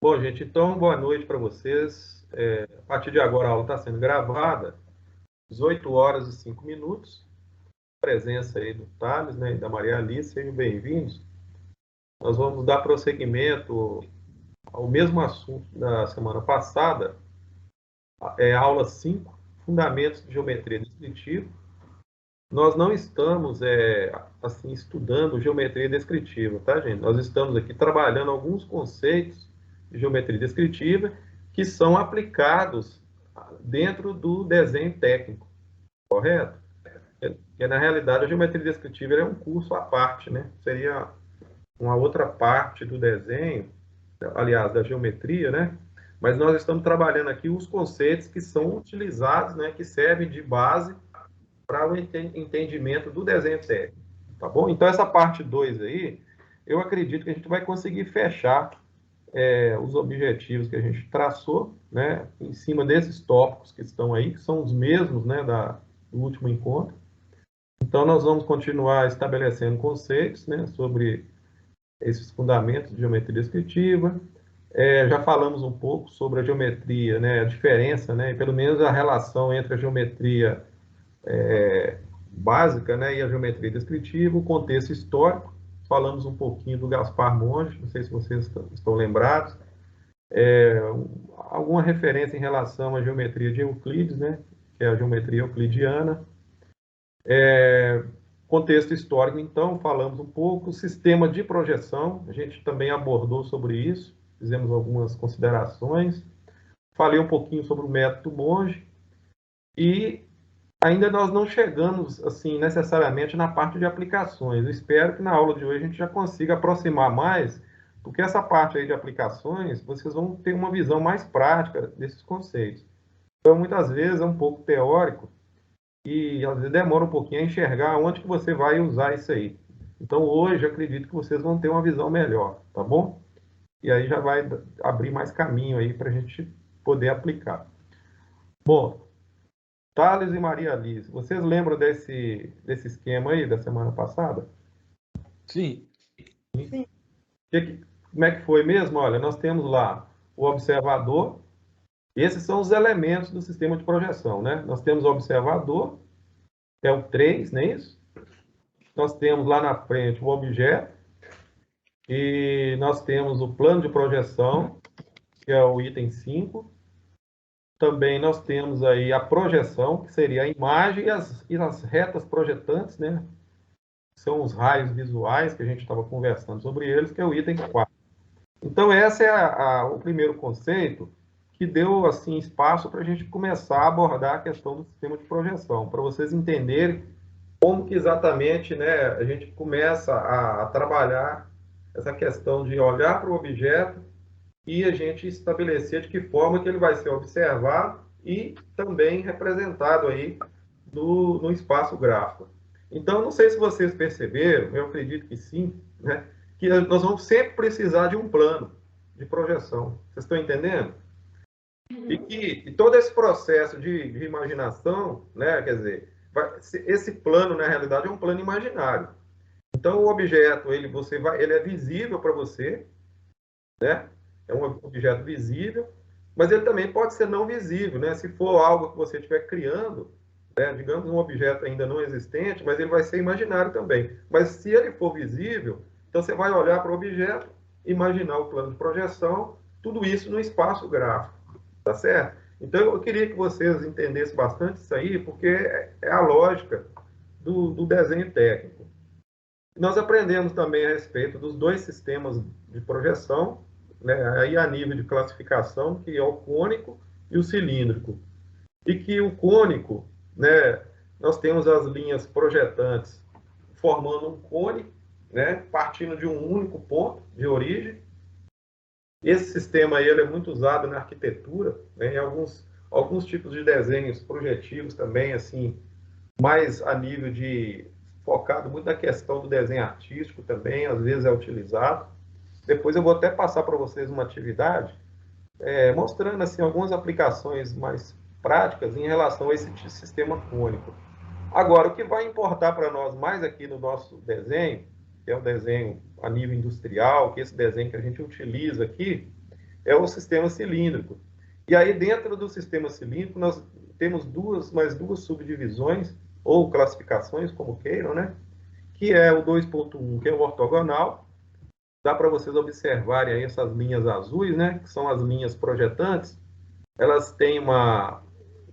Bom, gente, então, boa noite para vocês. A partir de agora, a aula está sendo gravada, 18 horas e 5 minutos. Presença aí do Thales, né, e da Maria Alice, sejam bem-vindos. Nós vamos dar prosseguimento ao mesmo assunto da semana passada, aula 5, Fundamentos de Geometria Descritiva. Nós não estamos, assim, estudando geometria descritiva, tá, gente? Nós estamos aqui trabalhando alguns conceitos de geometria descritiva que são aplicados dentro do desenho técnico, correto? Que na realidade a geometria descritiva é um curso à parte, né? Seria uma outra parte do desenho, aliás, da geometria, né? Mas nós estamos trabalhando aqui os conceitos que são utilizados, né? Que servem de base para o entendimento do desenho técnico, tá bom? Então, essa parte 2 aí, eu acredito que a gente vai conseguir fechar os objetivos que a gente traçou, né, em cima desses tópicos que estão aí, que são os mesmos, né, do último encontro. Então, nós vamos continuar estabelecendo conceitos, né, sobre esses fundamentos de geometria descritiva. Já falamos um pouco sobre a geometria, né, a diferença, né, e pelo menos a relação entre a geometria básica, né, e a geometria descritiva, o contexto histórico. Falamos um pouquinho do Gaspar Monge, não sei se vocês estão lembrados. Alguma referência em relação à geometria de Euclides, né, que é a geometria euclidiana. Contexto histórico, então, falamos um pouco. Sistema de projeção, a gente também abordou sobre isso, fizemos algumas considerações. Falei um pouquinho sobre o método Monge. E ainda nós não chegamos, assim, necessariamente na parte de aplicações. Eu espero que na aula de hoje a gente já consiga aproximar mais, porque essa parte aí de aplicações, vocês vão ter uma visão mais prática desses conceitos. Então, muitas vezes é um pouco teórico e às vezes demora um pouquinho a enxergar onde que você vai usar isso aí. Então, hoje, acredito que vocês vão ter uma visão melhor, tá bom? E aí já vai abrir mais caminho aí para a gente poder aplicar. Bom, Thales e Maria Alice, vocês lembram desse esquema aí da semana passada? Sim. Como é que foi mesmo? Olha, nós temos lá o observador, esses são os elementos do sistema de projeção, né? Nós temos o observador, que é o 3, não é isso? Nós temos lá na frente o objeto, e nós temos o plano de projeção, que é o item 5. Também nós temos aí a projeção, que seria a imagem e as retas projetantes, né? São os raios visuais que a gente estava conversando sobre eles, que é o item 4. Então, esse é o primeiro conceito que deu assim espaço para a gente começar a abordar a questão do sistema de projeção, para vocês entenderem como que exatamente, né, a gente começa a trabalhar essa questão de olhar para o objeto e a gente estabelecer de que forma que ele vai ser observado e também representado aí no espaço gráfico. Então, não sei se vocês perceberam, eu acredito que sim, né, que nós vamos sempre precisar de um plano de projeção. Vocês estão entendendo? E todo esse processo de imaginação, né, quer dizer, esse plano, na realidade, é um plano imaginário. Então, o objeto, ele é visível para você, né? É um objeto visível, mas ele também pode ser não visível, né? Se for algo que você estiver criando, né? Digamos um objeto ainda não existente, mas ele vai ser imaginário também. Mas se ele for visível, então você vai olhar para o objeto, imaginar o plano de projeção, tudo isso no espaço gráfico, tá certo? Então eu queria que vocês entendessem bastante isso aí, porque é a lógica do desenho técnico. Nós aprendemos também a respeito dos dois sistemas de projeção, né, aí a nível de classificação, que é o cônico e o cilíndrico. E que o cônico, né, nós temos as linhas projetantes formando um cone, né, partindo de um único ponto de origem. Esse sistema aí, ele é muito usado na arquitetura, né, em alguns tipos de desenhos projetivos também, assim, mais a nível de focado muito na questão do desenho artístico também, às vezes é utilizado. Depois eu vou até passar para vocês uma atividade mostrando assim algumas aplicações mais práticas em relação a esse sistema cônico. Agora, o que vai importar para nós mais aqui no nosso desenho, que é o desenho a nível industrial, que é esse desenho que a gente utiliza aqui, é o sistema cilíndrico. E aí, dentro do sistema cilíndrico, nós temos mais duas subdivisões, ou classificações, como queiram, né? Que é o 2.1, que é o ortogonal. Dá para vocês observarem aí essas linhas azuis, né? Que são as linhas projetantes. Elas têm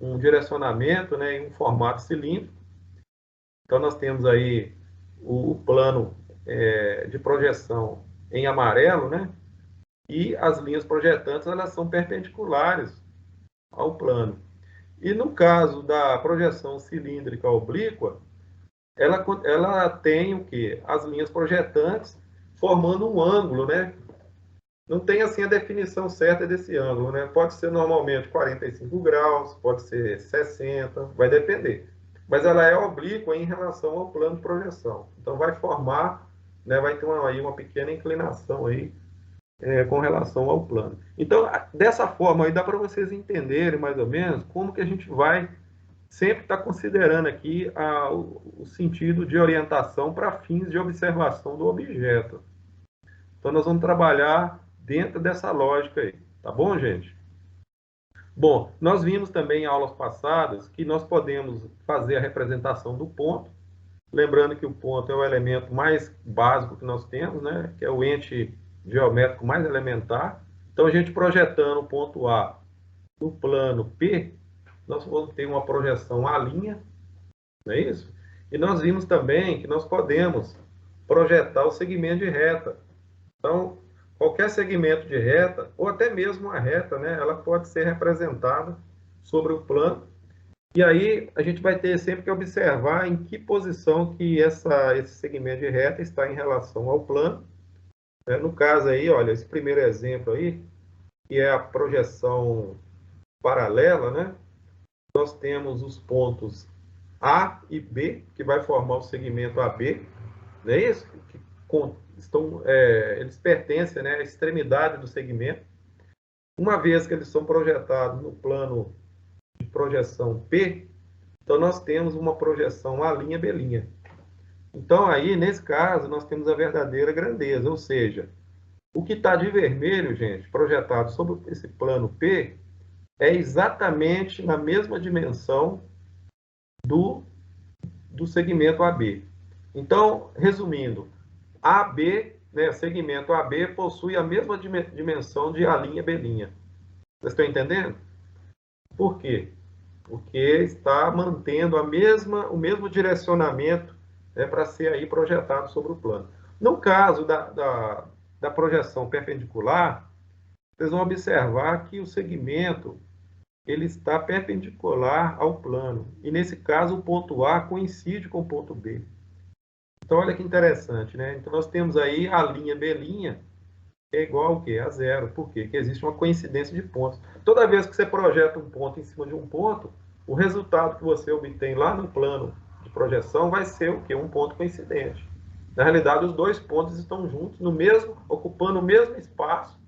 um direcionamento, né? E um formato cilíndrico. Então, nós temos aí o plano de projeção em amarelo, né? E as linhas projetantes, elas são perpendiculares ao plano. E no caso da projeção cilíndrica oblíqua, ela tem o quê? As linhas projetantes formando um ângulo, né? Não tem assim a definição certa desse ângulo, né? Pode ser normalmente 45 graus, pode ser 60, vai depender. Mas ela é oblíqua em relação ao plano de projeção. Então vai formar, né, vai ter uma pequena inclinação aí com relação ao plano. Então, dessa forma aí dá para vocês entenderem mais ou menos como que a gente vai sempre estar considerando aqui o sentido de orientação para fins de observação do objeto. Então, nós vamos trabalhar dentro dessa lógica aí. Tá bom, gente? Bom, nós vimos também em aulas passadas que nós podemos fazer a representação do ponto. Lembrando que o ponto é o elemento mais básico que nós temos, né? Que é o ente geométrico mais elementar. Então, a gente projetando o ponto A no plano P, nós vamos ter uma projeção A', não é isso? E nós vimos também que nós podemos projetar o segmento de reta. Então, qualquer segmento de reta, ou até mesmo a reta, né, ela pode ser representada sobre o plano. E aí a gente vai ter sempre que observar em que posição que esse segmento de reta está em relação ao plano. Né? No caso aí, olha, esse primeiro exemplo aí, que é a projeção paralela, né? Nós temos os pontos A e B, que vai formar o segmento AB, não é isso? Eles pertencem, né, à extremidade do segmento. Uma vez que eles são projetados no plano de projeção P, então nós temos uma projeção A', B'. Então aí, nesse caso, nós temos a verdadeira grandeza, ou seja, o que está de vermelho, gente, projetado sobre esse plano P, é exatamente na mesma dimensão do segmento AB. Então, resumindo, AB, né, segmento AB, possui a mesma dimensão de A', B'. Vocês estão entendendo? Por quê? Porque está mantendo o mesmo direcionamento, né, para ser aí projetado sobre o plano. No caso da projeção perpendicular, vocês vão observar que o segmento ele está perpendicular ao plano. E nesse caso, o ponto A coincide com o ponto B. Então, olha que interessante, né? Então, nós temos aí a linha B' é igual ao quê? A zero. Por quê? Porque existe uma coincidência de pontos. Toda vez que você projeta um ponto em cima de um ponto, o resultado que você obtém lá no plano de projeção vai ser o quê? Um ponto coincidente. Na realidade, os dois pontos estão juntos, ocupando o mesmo espaço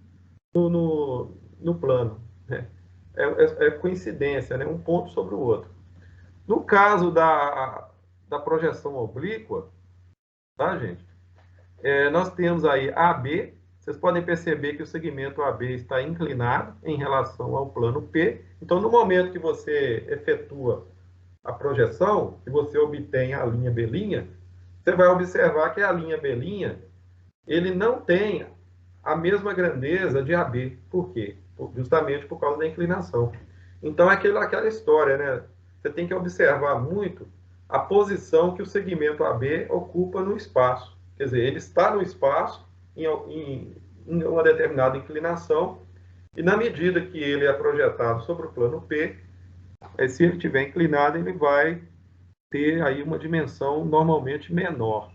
no plano. Né? É coincidência, né? Um ponto sobre o outro. No caso da projeção oblíqua, tá, gente? Nós temos aí AB. Vocês podem perceber que o segmento AB está inclinado em relação ao plano P. Então, no momento que você efetua a projeção, que você obtém a linha B', você vai observar que a linha B', ele não tem a mesma grandeza de AB. Por quê? Justamente por causa da inclinação. Então, é aquela história, né? Você tem que observar muito a posição que o segmento AB ocupa no espaço. Quer dizer, ele está no espaço em uma determinada inclinação e na medida que ele é projetado sobre o plano P, se ele estiver inclinado, ele vai ter aí uma dimensão normalmente menor.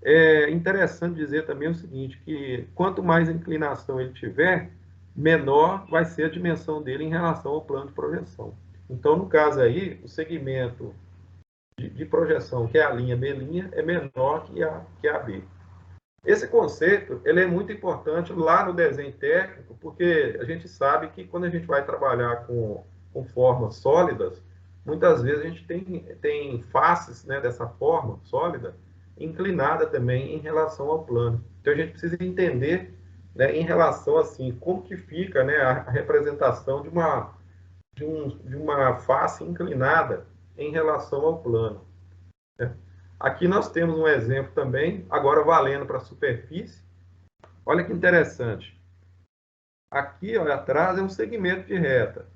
É interessante dizer também o seguinte, que quanto mais inclinação ele tiver, menor vai ser a dimensão dele em relação ao plano de projeção. Então, no caso aí, o segmento de projeção, que é a linha B', é menor que a B. Esse conceito ele é muito importante lá no desenho técnico, porque a gente sabe que quando a gente vai trabalhar com formas sólidas, muitas vezes a gente tem faces, né, dessa forma sólida inclinada também em relação ao plano. Então a gente precisa entender né, em relação, assim, como que fica, né, a representação de uma face inclinada em relação ao plano. Né? Aqui nós temos um exemplo também, agora valendo para a superfície. Olha que interessante. Aqui, olha, atrás é um segmento de reta.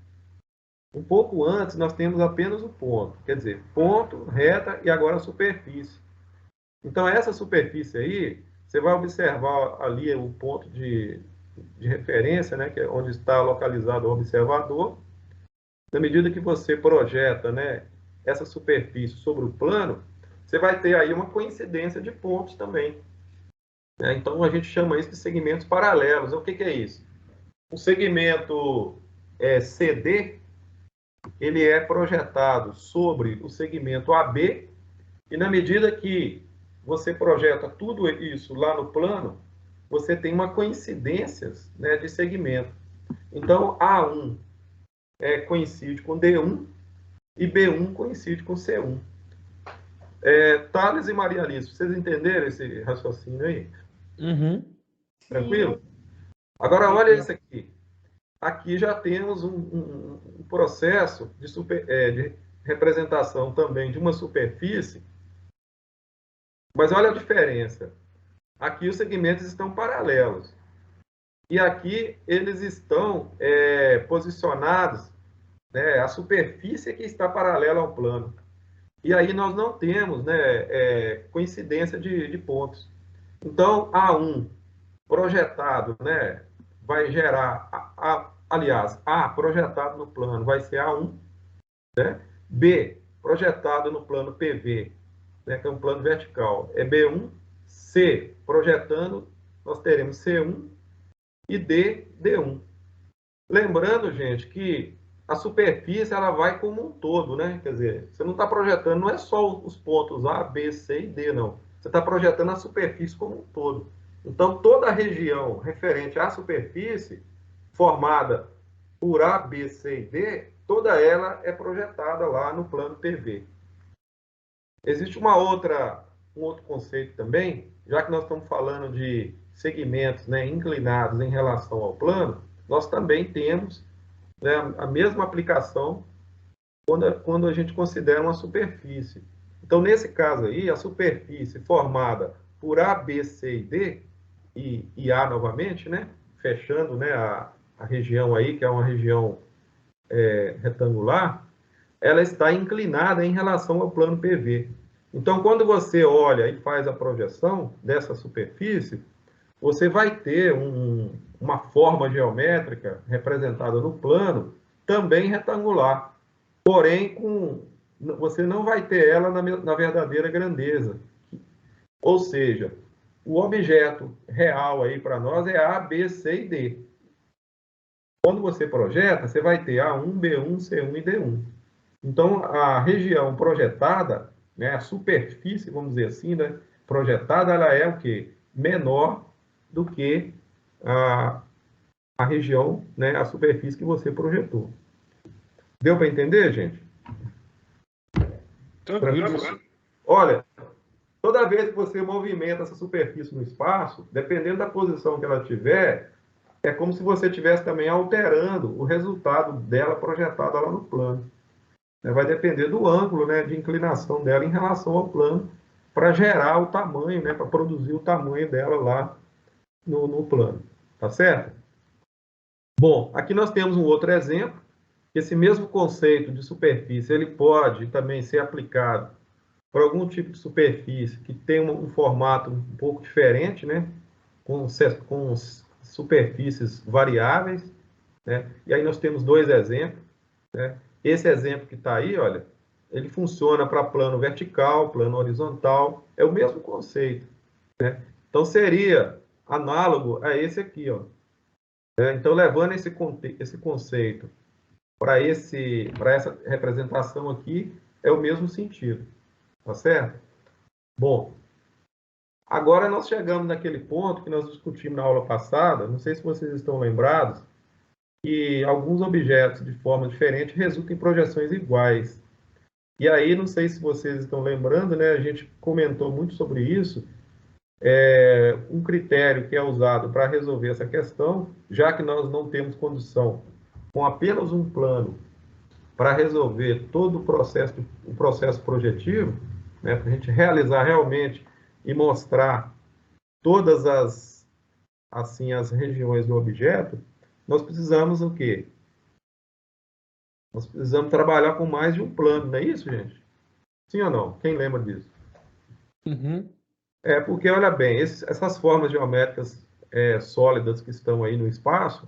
Um pouco antes, nós temos apenas o ponto. Quer dizer, ponto, reta e agora a superfície. Então, essa superfície aí, você vai observar ali o ponto de referência, né, que é onde está localizado o observador. Na medida que você projeta, né, essa superfície sobre o plano, você vai ter aí uma coincidência de pontos também. Né? Então, a gente chama isso de segmentos paralelos. O que, que é isso? O segmento CD, ele é projetado sobre o segmento AB, e na medida que você projeta tudo isso lá no plano, você tem uma coincidência, né, de segmento. Então, A1 coincide com D1 e B1 coincide com C1. Thales e Maria Alice, vocês entenderam esse raciocínio aí? Uhum. Tranquilo? Agora, olha isso aqui. Aqui já temos um processo de representação também de uma superfície, mas olha a diferença. Aqui os segmentos estão paralelos. E aqui eles estão posicionados, né, a superfície que está paralela ao plano. E aí nós não temos, né, coincidência de pontos. Então, A1 projetado, né, vai gerar, aliás, A projetado no plano vai ser A1, né? B projetado no plano PV, né, que é um plano vertical, é B1, C projetando, nós teremos C1 e D, D1. Lembrando, gente, que a superfície ela vai como um todo, né? Quer dizer, você não está projetando, não é só os pontos A, B, C e D, não. Você está projetando a superfície como um todo. Então, toda a região referente à superfície, formada por A, B, C e D, toda ela é projetada lá no plano PV. Existe um outro conceito também, já que nós estamos falando de segmentos, né, inclinados em relação ao plano, nós também temos, né, a mesma aplicação quando a gente considera uma superfície. Então, nesse caso aí, a superfície formada por A, B, C e D, e A novamente, né, fechando, né, a região aí, que é uma região retangular, ela está inclinada em relação ao plano PV. Então, quando você olha e faz a projeção dessa superfície, você vai ter uma forma geométrica representada no plano, também retangular, porém você não vai ter ela na verdadeira grandeza. Ou seja, o objeto real aí para nós é A, B, C e D. Quando você projeta, você vai ter A1, B1, C1 e D1. Então, a região projetada, né, a superfície, vamos dizer assim, né, projetada, ela é o quê? Menor do que a região, né, a superfície que você projetou. Deu para entender, gente? Tranquilo. Olha, toda vez que você movimenta essa superfície no espaço, dependendo da posição que ela tiver, é como se você estivesse também alterando o resultado dela projetada lá no plano. Vai depender do ângulo, né, de inclinação dela em relação ao plano, para gerar o tamanho, né, para produzir o tamanho dela lá no plano. Tá certo? Bom, aqui nós temos um outro exemplo. Esse mesmo conceito de superfície, ele pode também ser aplicado para algum tipo de superfície que tem um formato um pouco diferente, né, com superfícies variáveis, né? E aí nós temos dois exemplos, né? Esse exemplo que está aí, olha, ele funciona para plano vertical, plano horizontal, é o mesmo conceito, né? Então, seria análogo a esse aqui, ó. Então, levando esse conceito para essa representação aqui, é o mesmo sentido, tá certo? Bom, agora nós chegamos naquele ponto que nós discutimos na aula passada, não sei se vocês estão lembrados, que alguns objetos de forma diferente resultam em projeções iguais. E aí, não sei se vocês estão lembrando, né? A gente comentou muito sobre isso, Um critério que é usado para resolver essa questão, já que nós não temos condição, com apenas um plano, para resolver todo o processo projetivo, né, para a gente realizar realmente e mostrar todas as regiões do objeto, nós precisamos o quê? Nós precisamos trabalhar com mais de um plano, não é isso, gente? Sim ou não? Quem lembra disso? Uhum. Porque, olha bem, essas formas geométricas sólidas que estão aí no espaço,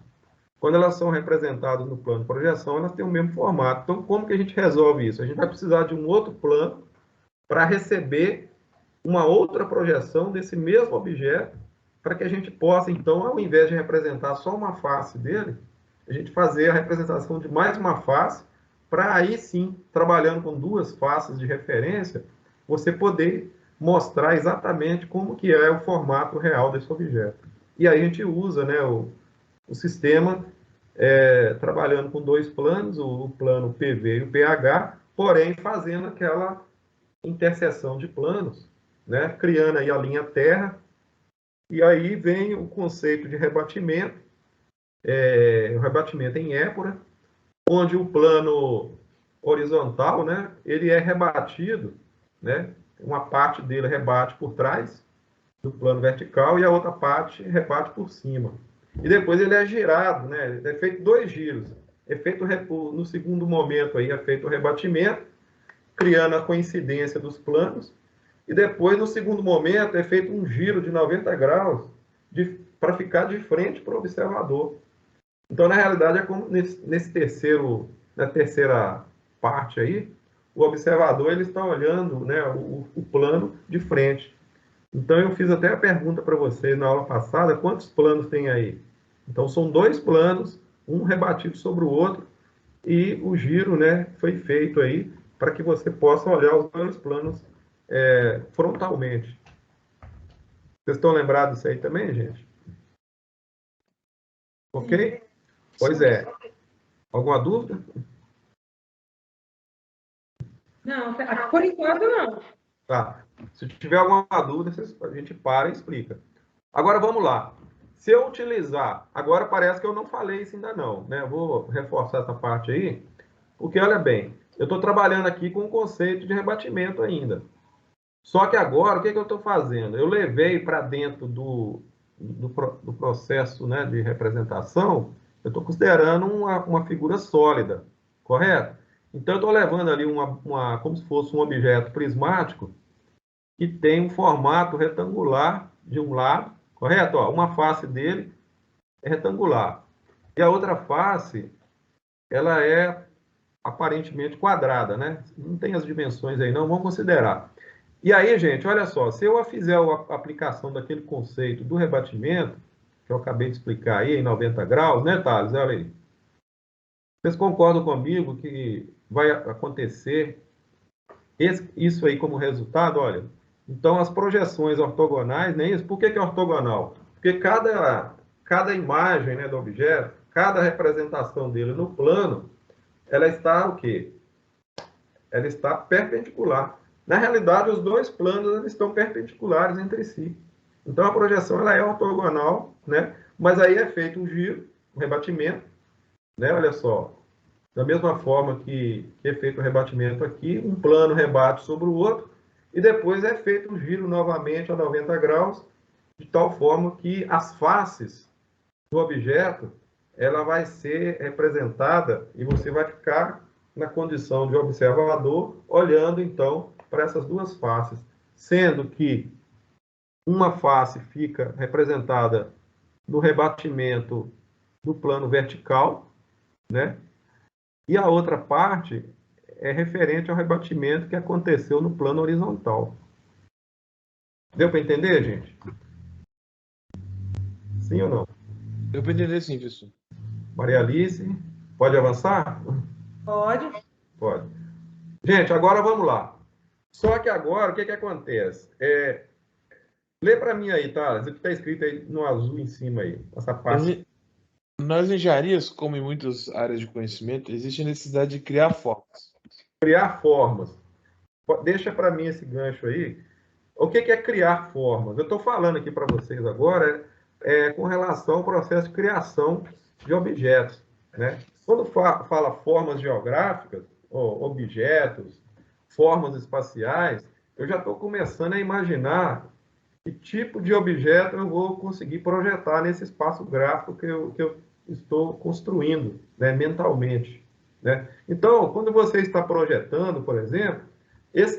quando elas são representadas no plano de projeção, elas têm o mesmo formato. Então, como que a gente resolve isso? A gente vai precisar de um outro plano para receber uma outra projeção desse mesmo objeto, para que a gente possa, então, ao invés de representar só uma face dele, a gente fazer a representação de mais uma face, para aí sim, trabalhando com duas faces de referência, você poder mostrar exatamente como que é o formato real desse objeto. E aí a gente usa, né, o sistema trabalhando com dois planos, o plano PV e o PH, porém fazendo aquela interseção de planos, né, criando aí a linha terra, e aí vem o conceito de rebatimento, o rebatimento em épora, onde o plano horizontal, né, ele é rebatido, né, uma parte dele rebate por trás do plano vertical e a outra parte rebate por cima. E depois ele é girado, né, é feito dois giros. É feito no segundo momento aí é feito o rebatimento, criando a coincidência dos planos, e depois no segundo momento é feito um giro de 90 graus para ficar de frente para o observador. Então, na realidade, é como na terceira parte aí, o observador ele está olhando, né, o plano de frente. Então, eu fiz até a pergunta para vocês na aula passada, quantos planos tem aí? Então, são dois planos, um rebatido sobre o outro, e o giro, né, foi feito aí para que você possa olhar os dois planos frontalmente. Vocês estão lembrados disso aí também, gente? Ok? Pois é. Alguma dúvida? Não, por enquanto não. Tá. Se tiver alguma dúvida, a gente para e explica. Agora vamos lá. Se eu utilizar, agora parece que eu não falei isso ainda não, né? Eu vou reforçar essa parte aí, porque olha bem, eu estou trabalhando aqui com o conceito de rebatimento ainda. Só que agora, o que eu estou fazendo? Eu levei para dentro do processo, né, de representação, eu estou considerando uma figura sólida, correto? Então, eu estou levando ali como se fosse um objeto prismático que tem um formato retangular de um lado, correto? Ó, uma face dele é retangular. E a outra face, ela é aparentemente quadrada, né? Não tem as dimensões aí não, vamos considerar. E aí, gente, olha só, se eu fizer a aplicação daquele conceito do rebatimento, que eu acabei de explicar aí, em 90 graus, né, Thales? Olha aí. Vocês concordam comigo que vai acontecer isso aí como resultado? Olha, então as projeções ortogonais, nem isso. Por que é ortogonal? Porque cada imagem, né, do objeto, cada representação dele no plano, ela está o quê? Ela está perpendicular. Na realidade, os dois planos eles estão perpendiculares entre si. Então, a projeção ela é ortogonal, né? Mas aí é feito um giro, um rebatimento, né? Olha só, da mesma forma que é feito o rebatimento aqui, um plano rebate sobre o outro, e depois é feito um giro novamente a 90 graus, de tal forma que as faces do objeto ela vai ser representada e você vai ficar na condição de observador, olhando então para essas duas faces, sendo que uma face fica representada no rebatimento do plano vertical, né? E a outra parte é referente ao rebatimento que aconteceu no plano horizontal. Deu para entender, gente? Sim ou não? Deu para entender sim, professor. Maria Alice, pode avançar? Pode. Pode. Gente, agora vamos lá. Só que agora, o que acontece? Lê para mim aí, tá? O que está escrito aí no azul em cima aí, essa parte. Nas engenharias, como em muitas áreas de conhecimento, existe a necessidade de criar formas. Criar formas. Deixa para mim esse gancho aí. O que é criar formas? Eu estou falando aqui para vocês agora com relação ao processo de criação de objetos, né? Quando fala formas geográficas, ou objetos, formas espaciais, eu já estou começando a imaginar que tipo de objeto eu vou conseguir projetar nesse espaço gráfico que eu estou construindo, né, mentalmente, né? Então, quando você está projetando, por exemplo,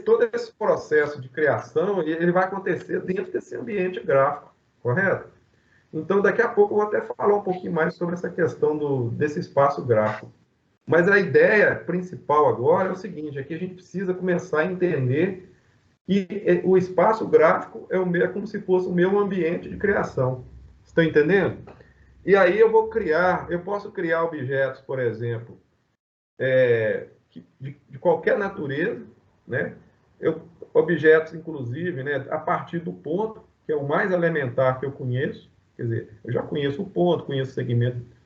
todo esse processo de criação, ele vai acontecer dentro desse ambiente gráfico, correto? Então, daqui a pouco eu vou até falar um pouquinho mais sobre essa questão desse espaço gráfico. Mas a ideia principal agora é o seguinte, é que a gente precisa começar a entender que o espaço gráfico é como se fosse o meu ambiente de criação. Estão entendendo? E aí eu posso criar objetos, por exemplo, de qualquer natureza, né? Objetos, inclusive, né, a partir do ponto, que é o mais elementar que eu conheço, quer dizer, eu já conheço o ponto, conheço o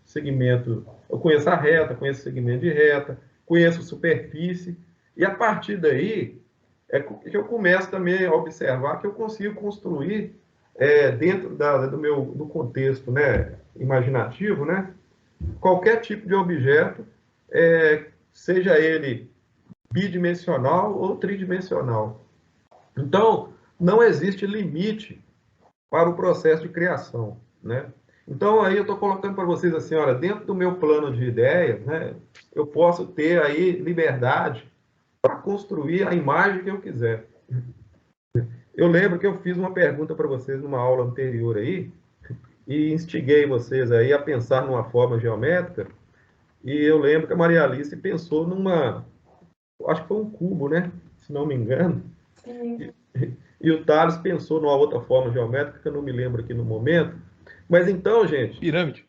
segmento, eu conheço a reta, conheço o segmento de reta, conheço superfície, e a partir daí é que eu começo também a observar que eu consigo construir dentro do contexto, né, imaginativo, né, qualquer tipo de objeto, seja ele bidimensional ou tridimensional. Então, não existe limite para o processo de criação, né? Então, aí eu estou colocando para vocês assim, olha, dentro do meu plano de ideias, né, eu posso ter aí liberdade para construir a imagem que eu quiser. Eu lembro que eu fiz uma pergunta para vocês numa aula anterior aí, e instiguei vocês aí a pensar numa forma geométrica, e eu lembro que a Maria Alice pensou acho que foi um cubo, né? Se não me engano. Sim. E o Thales pensou numa outra forma geométrica, que eu não me lembro aqui no momento. Mas então, gente, Pirâmide.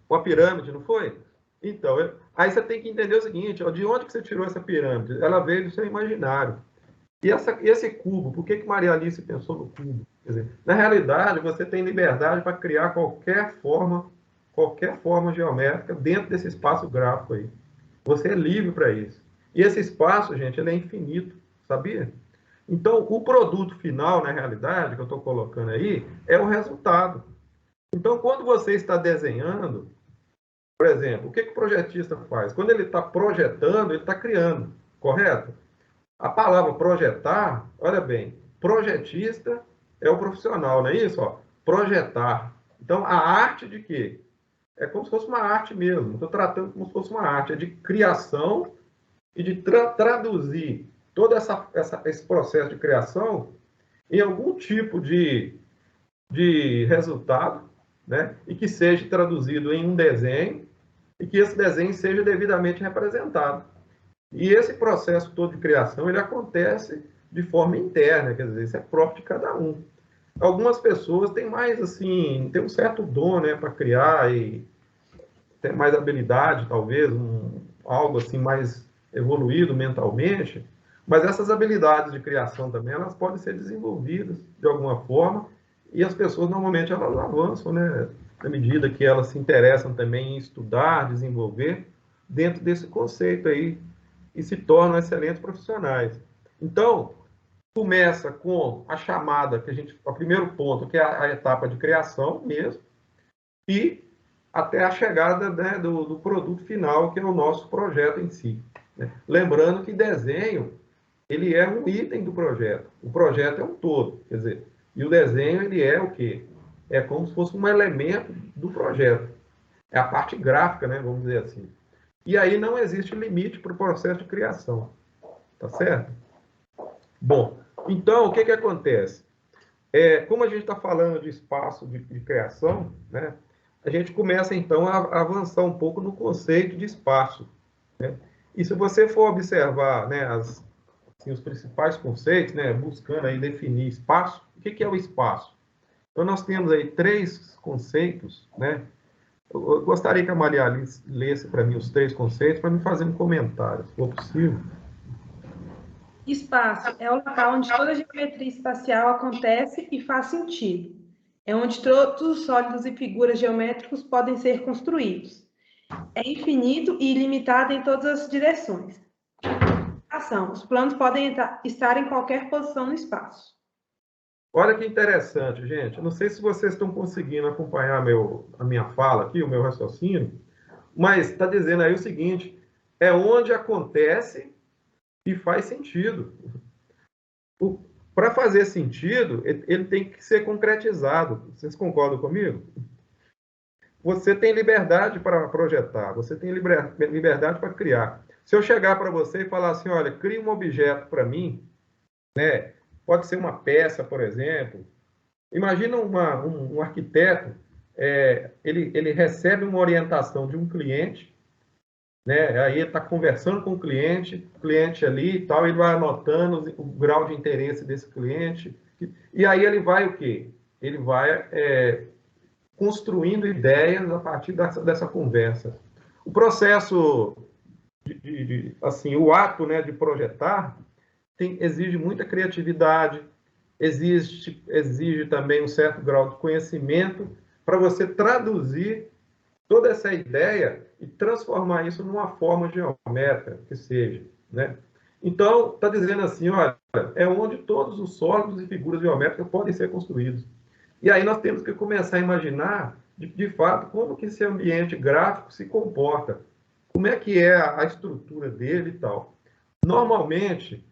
uma pirâmide, não foi? Então, aí você tem que entender o seguinte, ó, de onde que você tirou essa pirâmide? Ela veio do seu imaginário. E esse cubo, por que Maria Alice pensou no cubo? Quer dizer, na realidade, você tem liberdade para criar qualquer forma geométrica dentro desse espaço gráfico aí. Você é livre para isso. E esse espaço, gente, ele é infinito, sabia? Então, o produto final, na realidade, que eu estou colocando aí, é o resultado. Então, quando você está desenhando, por exemplo, o que o projetista faz? Quando ele está projetando, ele está criando, correto? A palavra projetar, olha bem, projetista é o profissional, não é isso? Ó, projetar. Então, a arte de quê? É como se fosse uma arte mesmo. Estou tratando como se fosse uma arte. É de criação e de traduzir todo esse processo de criação em algum tipo de resultado, né? E que seja traduzido em um desenho e que esse desenho seja devidamente representado. E esse processo todo de criação, ele acontece de forma interna, quer dizer, isso é próprio de cada um. Algumas pessoas têm mais, assim, tem um certo dom, né, para criar e tem mais habilidade, talvez, algo assim mais evoluído mentalmente, mas essas habilidades de criação também, elas podem ser desenvolvidas de alguma forma e as pessoas, normalmente, elas avançam, né, na medida que elas se interessam também em estudar, desenvolver dentro desse conceito aí e se tornam excelentes profissionais. Então, começa com a chamada, o primeiro ponto, que é a etapa de criação mesmo, e até a chegada, né, do produto final, que é o nosso projeto em si, né? Lembrando que desenho, ele é um item do projeto. O projeto é um todo, quer dizer, e o desenho, ele é o quê? É como se fosse um elemento do projeto. É a parte gráfica, né, vamos dizer assim. E aí não existe limite para o processo de criação. Tá certo? Bom, então, o que acontece? Como a gente está falando de espaço de criação, né, a gente começa, então, a avançar um pouco no conceito de espaço, né? E se você for observar, né, os principais conceitos, né, buscando aí definir espaço, o que é o espaço? Então, nós temos aí 3 conceitos, né? Eu gostaria que a Maria Alice lesse para mim os 3 conceitos, para me fazer um comentário, se for possível. Espaço é o local onde toda a geometria espacial acontece e faz sentido. É onde todos os sólidos e figuras geométricos podem ser construídos. É infinito e ilimitado em todas as direções. Ação. Os planos podem estar em qualquer posição no espaço. Olha que interessante, gente. Eu não sei se vocês estão conseguindo acompanhar a minha fala aqui, o meu raciocínio, mas está dizendo aí o seguinte: é onde acontece e faz sentido. Para fazer sentido, ele tem que ser concretizado. Vocês concordam comigo? Você tem liberdade para projetar, você tem liberdade para criar. Se eu chegar para você e falar assim, olha, cria um objeto para mim, né? Pode ser uma peça, por exemplo. Imagina um arquiteto, ele recebe uma orientação de um cliente, né? Aí ele está conversando com o cliente ali e tal, ele vai anotando o grau de interesse desse cliente, e aí ele vai o quê? Ele vai construindo ideias a partir dessa conversa. O processo, assim, o ato, né, de projetar exige muita criatividade, exige também um certo grau de conhecimento para você traduzir toda essa ideia e transformar isso numa forma geométrica que seja, né? Então, está dizendo assim, olha, é onde todos os sólidos e figuras geométricas podem ser construídos. E aí nós temos que começar a imaginar, de fato, como que esse ambiente gráfico se comporta, como é que é a estrutura dele e tal. Normalmente,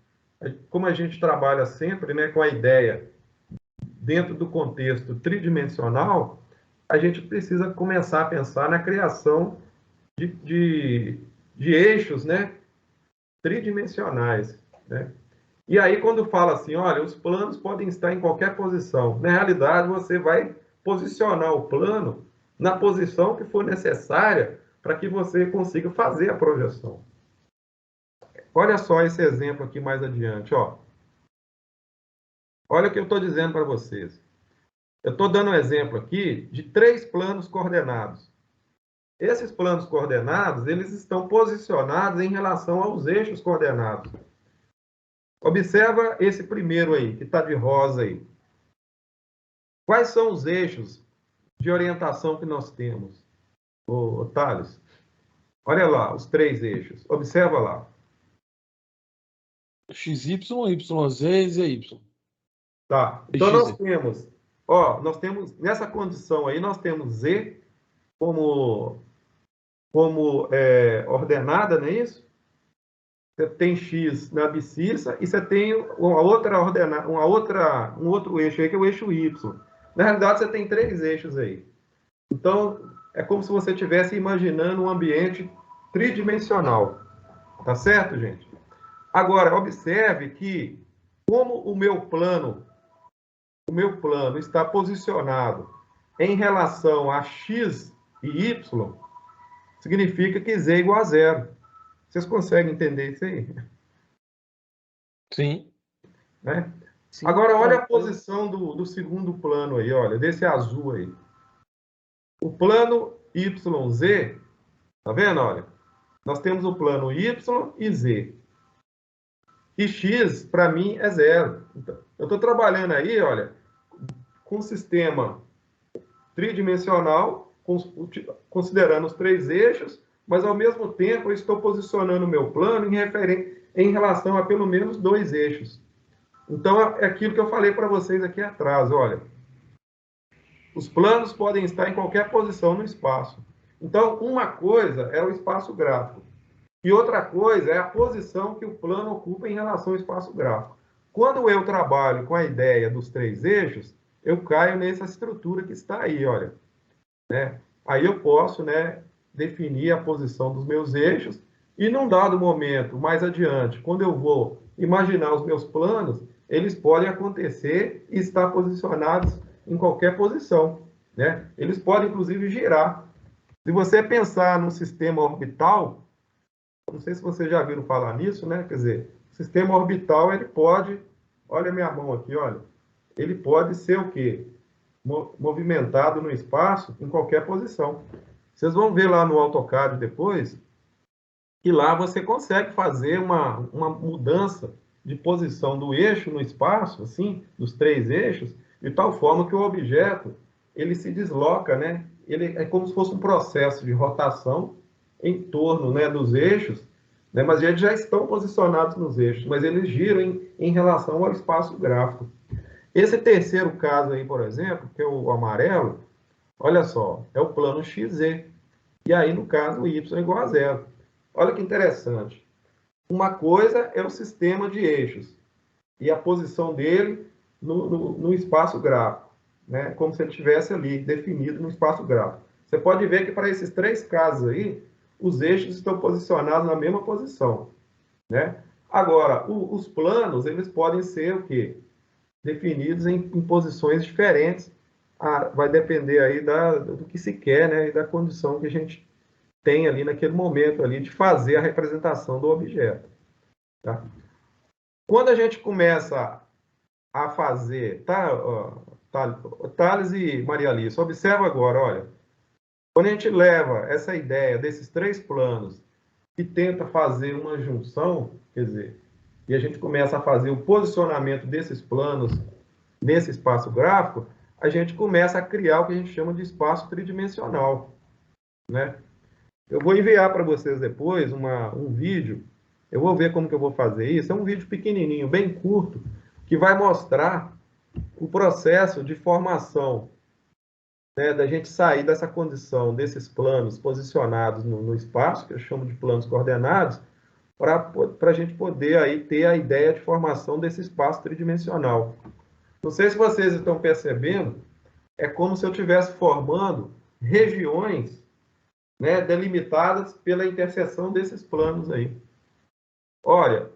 como a gente trabalha sempre, né, com a ideia dentro do contexto tridimensional, a gente precisa começar a pensar na criação de eixos, né, tridimensionais, né? E aí, quando fala assim, olha, os planos podem estar em qualquer posição. Na realidade, você vai posicionar o plano na posição que for necessária para que você consiga fazer a projeção. Olha só esse exemplo aqui mais adiante, ó. Olha o que eu estou dizendo para vocês. Eu estou dando um exemplo aqui de 3 planos coordenados. Esses planos coordenados, eles estão posicionados em relação aos eixos coordenados. Observa esse primeiro aí, que está de rosa aí. Quais são os eixos de orientação que nós temos, ô Thales? Olha lá, os 3 eixos. Observa lá. XY, YZ e ZY. Tá. Então nós temos nessa condição aí, nós temos Z como ordenada, não é isso? Você tem X na abscissa e você tem um outro eixo aí, que é o eixo Y. Na realidade, você tem 3 eixos aí. Então, é como se você estivesse imaginando um ambiente tridimensional. Tá certo, gente? Agora, observe que, como o meu plano está posicionado em relação a X e Y, significa que Z é igual a 0. Vocês conseguem entender isso aí? Sim. Né? Sim. Agora, olha a posição do segundo plano aí, olha, desse azul aí. O plano YZ, tá vendo? Olha, nós temos o plano Y e Z. E X, para mim, é 0. Então, eu estou trabalhando aí, olha, com um sistema tridimensional, considerando os 3 eixos, mas, ao mesmo tempo, eu estou posicionando o meu plano em relação a pelo menos 2 eixos. Então, é aquilo que eu falei para vocês aqui atrás, olha. Os planos podem estar em qualquer posição no espaço. Então, uma coisa é o espaço gráfico. E outra coisa é a posição que o plano ocupa em relação ao espaço gráfico. Quando eu trabalho com a ideia dos 3 eixos, eu caio nessa estrutura que está aí, olha. Né? Aí eu posso, né, definir a posição dos meus eixos e, num dado momento, mais adiante, quando eu vou imaginar os meus planos, eles podem acontecer e estar posicionados em qualquer posição, né? Eles podem, inclusive, girar. Se você pensar num sistema orbital, não sei se vocês já viram falar nisso, né? Quer dizer, o sistema orbital, ele pode, olha a minha mão aqui, olha, ele pode ser o quê? Movimentado no espaço em qualquer posição. Vocês vão ver lá no AutoCAD depois, que lá você consegue fazer uma mudança de posição do eixo no espaço, assim, dos 3 eixos, de tal forma que o objeto, ele se desloca, né? Ele é como se fosse um processo de rotação em torno, né, dos eixos, né? Mas eles já estão posicionados nos eixos, mas eles giram em relação ao espaço gráfico. Esse terceiro caso aí, por exemplo, que é o amarelo, olha só, é o plano XZ. E aí, no caso, o Y é igual a zero. Olha que interessante. Uma coisa é o sistema de eixos e a posição dele no espaço gráfico, né? Como se ele estivesse ali, definido no espaço gráfico. Você pode ver que para esses três casos aí, os eixos estão posicionados na mesma posição, né? Agora, os planos, eles podem ser o quê? Definidos em posições diferentes. Vai depender aí do que se quer, né? E da condição que a gente tem ali naquele momento ali de fazer a representação do objeto. Tá? Quando a gente começa a fazer, Thales e Maria Alice, observa agora, olha, quando a gente leva essa ideia desses três planos e tenta fazer uma junção, quer dizer, e a gente começa a fazer o posicionamento desses planos nesse espaço gráfico, a gente começa a criar o que a gente chama de espaço tridimensional, né? Eu vou enviar para vocês depois um vídeo. Eu vou ver como que eu vou fazer isso. É um vídeo pequenininho, bem curto, que vai mostrar o processo de formação, né, da gente sair dessa condição, desses planos posicionados no espaço, que eu chamo de planos coordenados, para a gente poder aí ter a ideia de formação desse espaço tridimensional. Não sei se vocês estão percebendo, é como se eu estivesse formando regiões, né, delimitadas pela interseção desses planos aí. Olha,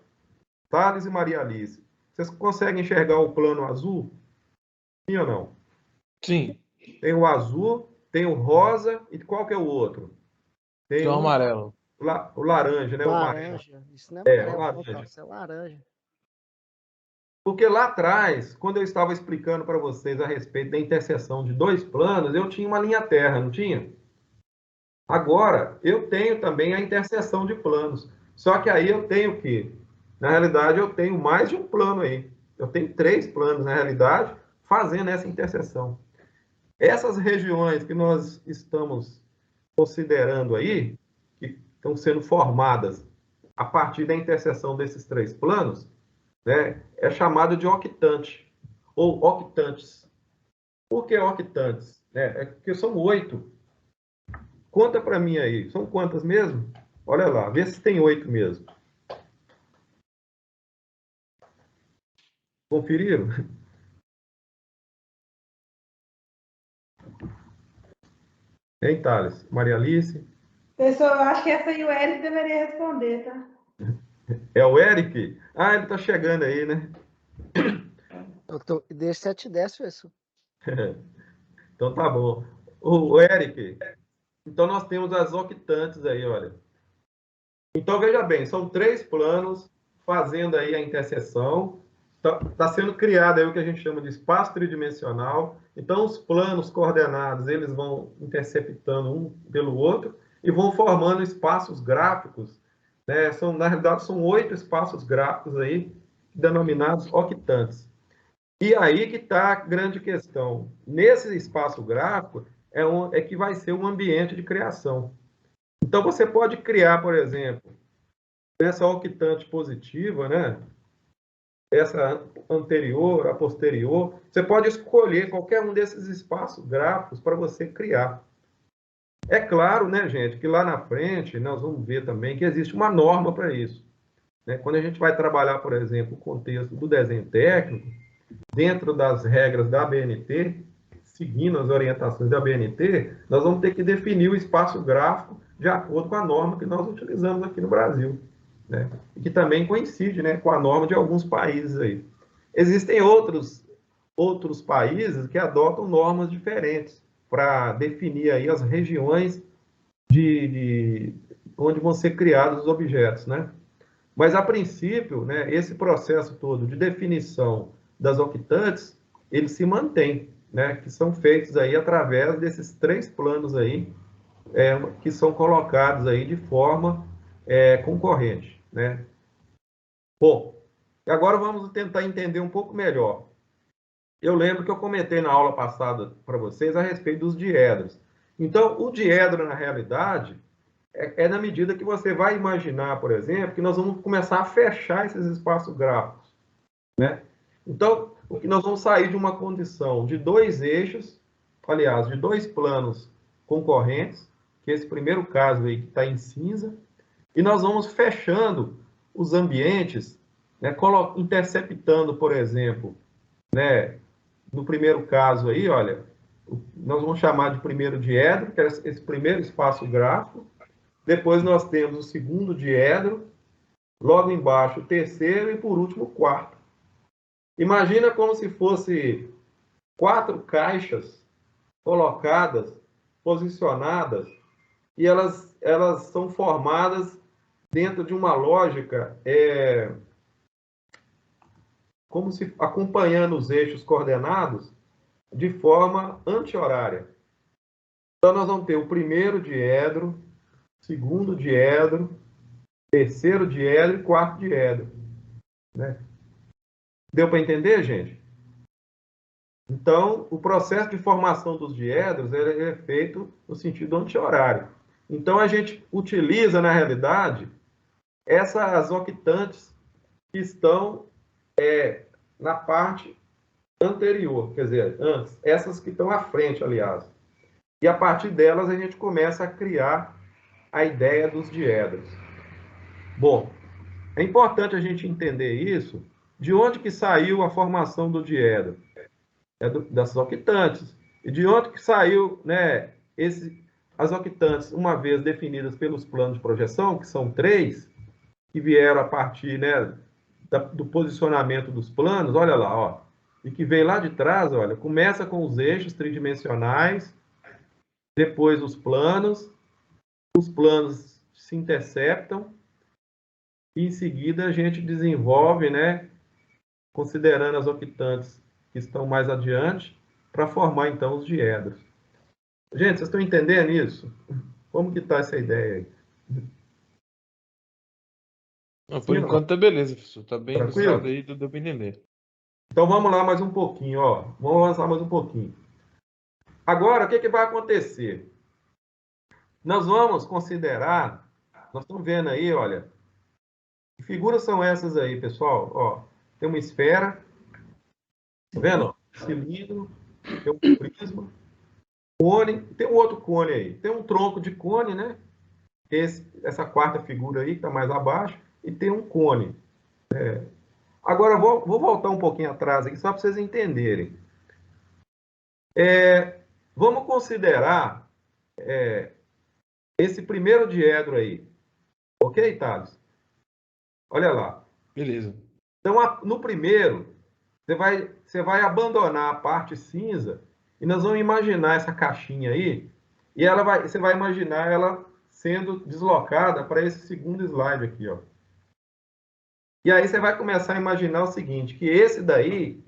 Thales e Maria Alice, vocês conseguem enxergar o plano azul? Sim ou não? Sim. Tem o azul, tem o rosa, e qual que é o outro? Tem Tem o amarelo. o laranja, né? Laranja. Isso não é O amarelo, não, laranja. cara. Isso é laranja. Porque lá atrás, quando eu estava explicando para vocês a respeito da interseção de dois planos, eu tinha uma linha terra, não tinha? Agora, eu tenho também a interseção de planos. Só que aí eu tenho o quê? Na realidade, eu tenho mais de um plano aí. Eu tenho três planos, na realidade, fazendo essa interseção. Essas regiões que nós estamos considerando aí, que estão sendo formadas a partir da interseção desses três planos, né, é chamado de octante, ou octantes. Por que octantes? É porque são 8. Conta para mim aí, são quantas mesmo? Olha lá, vê se tem 8 mesmo. Conferiram? Hein, Thales? Maria Alice? Pessoal, eu acho que essa aí o Eric deveria responder, tá? É o Eric? Ah, ele está chegando aí, né? Deixa 7 e 10, professor. Então tá bom. O Eric, então nós temos as octantes aí, olha. Então veja bem, são três planos fazendo aí a interseção. Está sendo criado aí o que a gente chama de espaço tridimensional. Então os planos coordenados, eles vão interceptando um pelo outro e vão formando espaços gráficos, né? Na realidade, são 8 espaços gráficos aí, denominados octantes. E aí que está a grande questão. Nesse espaço gráfico é que vai ser um ambiente de criação. Então, você pode criar, por exemplo, essa octante positiva, né? Essa anterior, a posterior. Você pode escolher qualquer um desses espaços gráficos para você criar. É claro, né, gente, que lá na frente nós vamos ver também que existe uma norma para isso, né? Quando a gente vai trabalhar, por exemplo, o contexto do desenho técnico, dentro das regras da ABNT, seguindo as orientações da ABNT, nós vamos ter que definir o espaço gráfico de acordo com a norma que nós utilizamos aqui no Brasil, né? E que também coincide, né, com a norma de alguns países aí. Existem outros países que adotam normas diferentes para definir aí as regiões onde vão ser criados os objetos, né? Mas, a princípio, né, esse processo todo de definição das octantes, ele se mantém, né, que são feitos aí através desses três planos aí, que são colocados aí de forma concorrente, né? Bom, agora vamos tentar entender um pouco melhor. Eu lembro que eu comentei na aula passada para vocês a respeito dos diedros. Então, o diedro, na realidade, é na medida que você vai imaginar, por exemplo, que nós vamos começar a fechar esses espaços gráficos, né? Então, o que nós vamos sair de uma condição de dois eixos, aliás, de dois planos concorrentes, que é esse primeiro caso aí que está em cinza, e nós vamos fechando os ambientes, né, interceptando, por exemplo, né, no primeiro caso aí, olha, nós vamos chamar de primeiro diedro, que é esse primeiro espaço gráfico. Depois nós temos o segundo diedro, logo embaixo o terceiro e, por último, o quarto. Imagina como se fosse 4 caixas colocadas, posicionadas, e elas são formadas dentro de uma lógica, como se acompanhando os eixos coordenados de forma anti-horária. Então, nós vamos ter o primeiro diedro, segundo diedro, terceiro diedro e quarto diedro. Né? Deu para entender, gente? Então, o processo de formação dos diedros é feito no sentido anti-horário. Então, a gente utiliza, na realidade, essas octantes que estão na parte anterior, quer dizer, antes, essas que estão à frente, aliás. E a partir delas a gente começa a criar a ideia dos diedros. Bom, é importante a gente entender isso, de onde que saiu a formação do diedro? Das octantes. E de onde que saiu, né, as octantes, uma vez definidas pelos planos de projeção, que são 3, que vieram a partir, né, do posicionamento dos planos, olha lá, ó, e que veio lá de trás, olha, começa com os eixos tridimensionais, depois os planos se interceptam, e em seguida a gente desenvolve, né, considerando as octantes que estão mais adiante, para formar então os diedros. Gente, vocês estão entendendo isso? Como que está essa ideia aí? Não, por enquanto tá beleza, professor. Tá bem Tranquilo? ilustrado aí, deu para entender. Então vamos lá mais um pouquinho, ó. Vamos avançar mais um pouquinho. Agora, o que vai acontecer? Nós vamos considerar, nós estamos vendo aí, olha, que figuras são essas aí, pessoal? Ó, tem uma esfera, tá vendo? Cilindro, tem um prisma, cone, tem um outro cone aí. Tem um tronco de cone, né? Essa quarta figura aí, que está mais abaixo, e tem um cone. Agora, vou voltar um pouquinho atrás aqui, só para vocês entenderem. Vamos considerar esse primeiro diedro aí. Ok, Thales? Olha lá. Beleza. Então, no primeiro, você vai abandonar a parte cinza e nós vamos imaginar essa caixinha aí e você vai imaginar ela sendo deslocada para esse segundo slide aqui, ó. E aí você vai começar a imaginar o seguinte, que esse daí,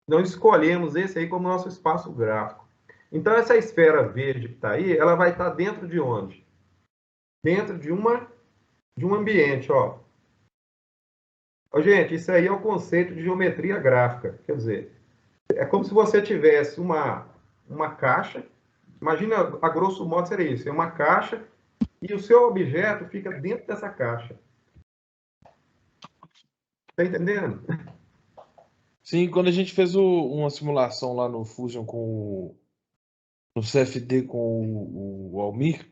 nós escolhemos esse aí como nosso espaço gráfico. Então, essa esfera verde que está aí, ela vai estar dentro de onde? Dentro de um ambiente, ó. Gente, isso aí é o conceito de geometria gráfica. Quer dizer, é como se você tivesse uma caixa. Imagina, a grosso modo, seria isso. É uma caixa e o seu objeto fica dentro dessa caixa. Está entendendo? Sim, quando a gente fez uma simulação lá no Fusion no CFD com o Almir,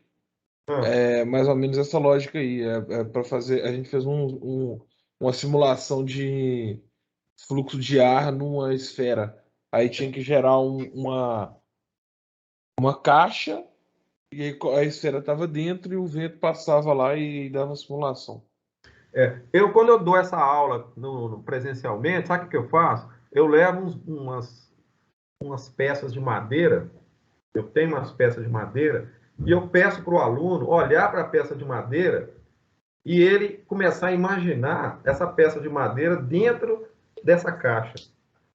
é mais ou menos essa lógica aí. Para fazer, a gente fez uma simulação de fluxo de ar numa esfera. Aí tinha que gerar uma caixa, e aí a esfera estava dentro e o vento passava lá e dava a simulação. Quando eu dou essa aula presencialmente, sabe o que eu faço? Eu levo umas peças de madeira, eu tenho umas peças de madeira, e eu peço para o aluno olhar para a peça de madeira e ele começar a imaginar essa peça de madeira dentro dessa caixa.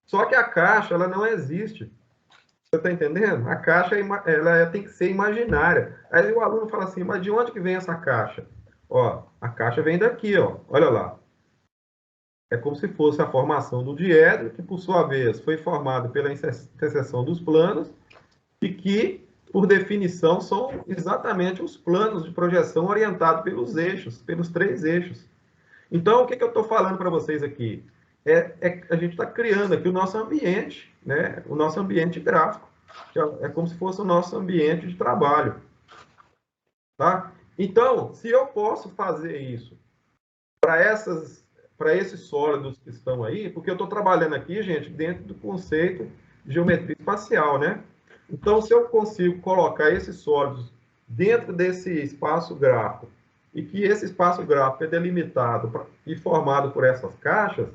Só que a caixa, ela não existe. Você está entendendo? A caixa ela tem que ser imaginária. Aí o aluno fala assim, mas de onde que vem essa caixa? Ó, a caixa vem daqui, ó. Olha lá. É como se fosse a formação do diedro, que por sua vez foi formado pela interseção dos planos, e que, por definição, são exatamente os planos de projeção orientados pelos eixos, pelos 3 eixos. Então, o que eu estou falando para vocês aqui? a gente está criando aqui o nosso ambiente, né? O nosso ambiente gráfico, que é como se fosse o nosso ambiente de trabalho. Tá? Então, se eu posso fazer isso para esses sólidos que estão aí, porque eu estou trabalhando aqui, gente, dentro do conceito de geometria espacial, né? Então, se eu consigo colocar esses sólidos dentro desse espaço gráfico e que esse espaço gráfico é delimitado e formado por essas caixas,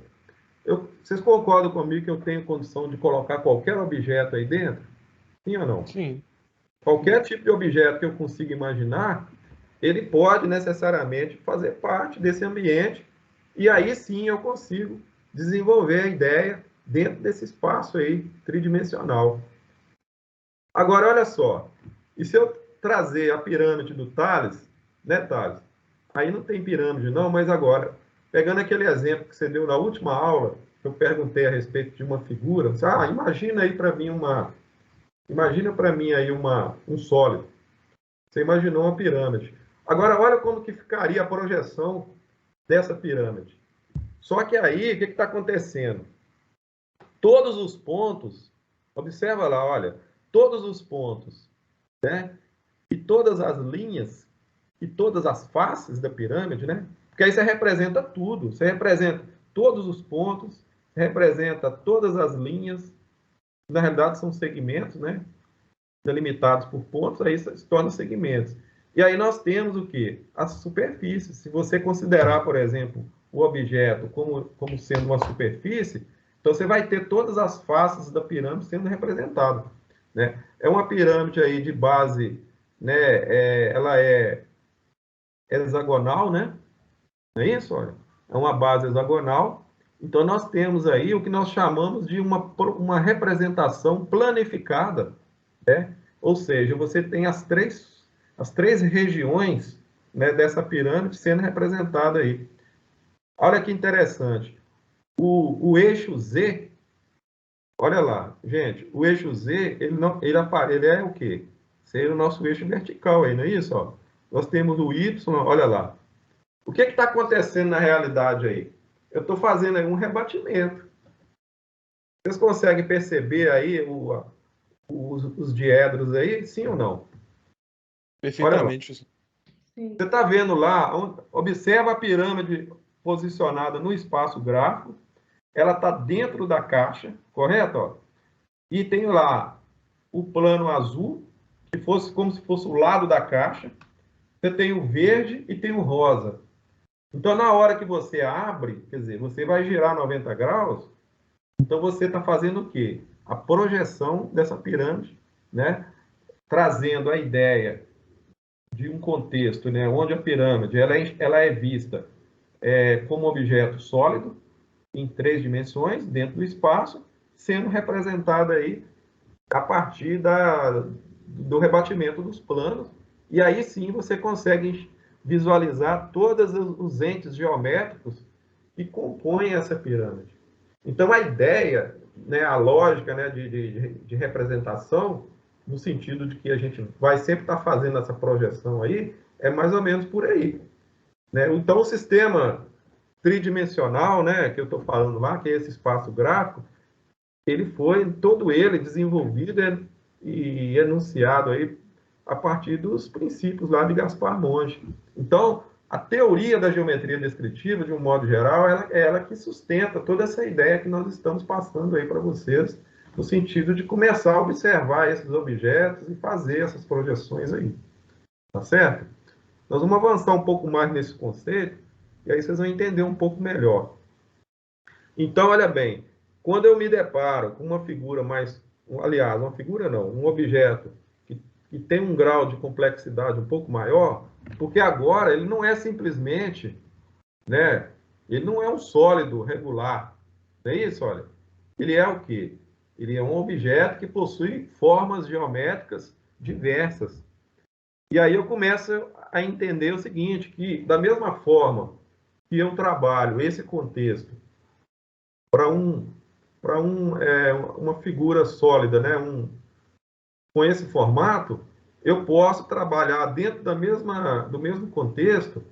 vocês concordam comigo que eu tenho condição de colocar qualquer objeto aí dentro? Sim ou não? Sim. Qualquer tipo de objeto que eu consiga imaginar, ele pode necessariamente fazer parte desse ambiente, e aí sim eu consigo desenvolver a ideia dentro desse espaço aí tridimensional. Agora, olha só, e se eu trazer a pirâmide do Tales, né, Tales? Aí não tem pirâmide não, mas agora, pegando aquele exemplo que você deu na última aula, eu perguntei a respeito de uma figura, imagina aí para mim aí um sólido. Você imaginou uma pirâmide. Agora, olha como que ficaria a projeção dessa pirâmide. Só que aí, o que está acontecendo? Todos os pontos, observa lá, olha, todos os pontos, né? E todas as linhas, e todas as faces da pirâmide, né? Porque aí você representa tudo. Você representa todos os pontos, você representa todas as linhas. Na realidade, são segmentos, né? Delimitados por pontos, aí se torna segmentos. E aí nós temos o quê? As superfícies. Se você considerar, por exemplo, o objeto como sendo uma superfície, então você vai ter todas as faces da pirâmide sendo representadas, né? É uma pirâmide aí de base, né? Ela é hexagonal, né? Não é isso? Olha, é uma base hexagonal. Então nós temos aí o que nós chamamos de uma representação planificada, né? Ou seja, você tem as três regiões, né, dessa pirâmide sendo representada aí. Olha que interessante. O eixo Z, olha lá, gente, o eixo Z, ele é o quê? Seria o nosso eixo vertical aí, não é isso? Ó? Nós temos o Y, olha lá. O que está acontecendo na realidade aí? Eu estou fazendo aí um rebatimento. Vocês conseguem perceber aí os diedros aí, sim ou não? Perfeitamente. Sim. Você está vendo lá, observa a pirâmide posicionada no espaço gráfico, ela está dentro da caixa, correto? Ó? E tem lá o plano azul, que fosse como se fosse o lado da caixa, você tem o verde e tem o rosa. Então, na hora que você abre, quer dizer, você vai girar 90 graus, então você está fazendo o quê? A projeção dessa pirâmide, né? Trazendo a ideia de um contexto, né, onde a pirâmide ela é vista como objeto sólido, em 3 dimensões, dentro do espaço, sendo representada aí a partir do rebatimento dos planos, e aí sim você consegue visualizar todos os entes geométricos que compõem essa pirâmide. Então, a ideia, né, a lógica, né, de representação, no sentido de que a gente vai sempre estar fazendo essa projeção aí, é mais ou menos por aí, né? Então, o sistema tridimensional, né, que eu estou falando lá, que é esse espaço gráfico, ele foi todo ele desenvolvido e enunciado aí a partir dos princípios lá de Gaspar Monge. Então, a teoria da geometria descritiva, de um modo geral, é ela que sustenta toda essa ideia que nós estamos passando aí para vocês, no sentido de começar a observar esses objetos e fazer essas projeções aí. Tá certo? Nós vamos avançar um pouco mais nesse conceito, e aí vocês vão entender um pouco melhor. Então, olha bem, quando eu me deparo com uma figura aliás, uma figura não, um objeto que tem um grau de complexidade um pouco maior, porque agora ele não é simplesmente, né, ele não é um sólido regular, não é isso, olha? Ele é o quê? Ele é um objeto que possui formas geométricas diversas. E aí eu começo a entender o seguinte, que da mesma forma que eu trabalho esse contexto para uma figura sólida, né? Com esse formato, eu posso trabalhar dentro do mesmo contexto,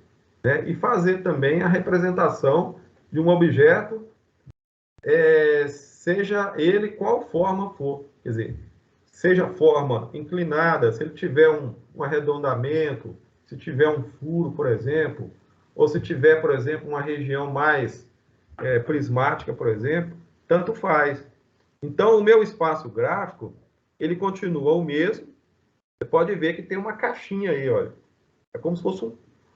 né? E fazer também a representação de um objeto seja ele qual forma for. Quer dizer, seja forma inclinada, se ele tiver um arredondamento, se tiver um furo, por exemplo, ou se tiver, por exemplo, uma região mais prismática, por exemplo, tanto faz. Então, o meu espaço gráfico, ele continua o mesmo. Você pode ver que tem uma caixinha aí, olha. É como se fosse,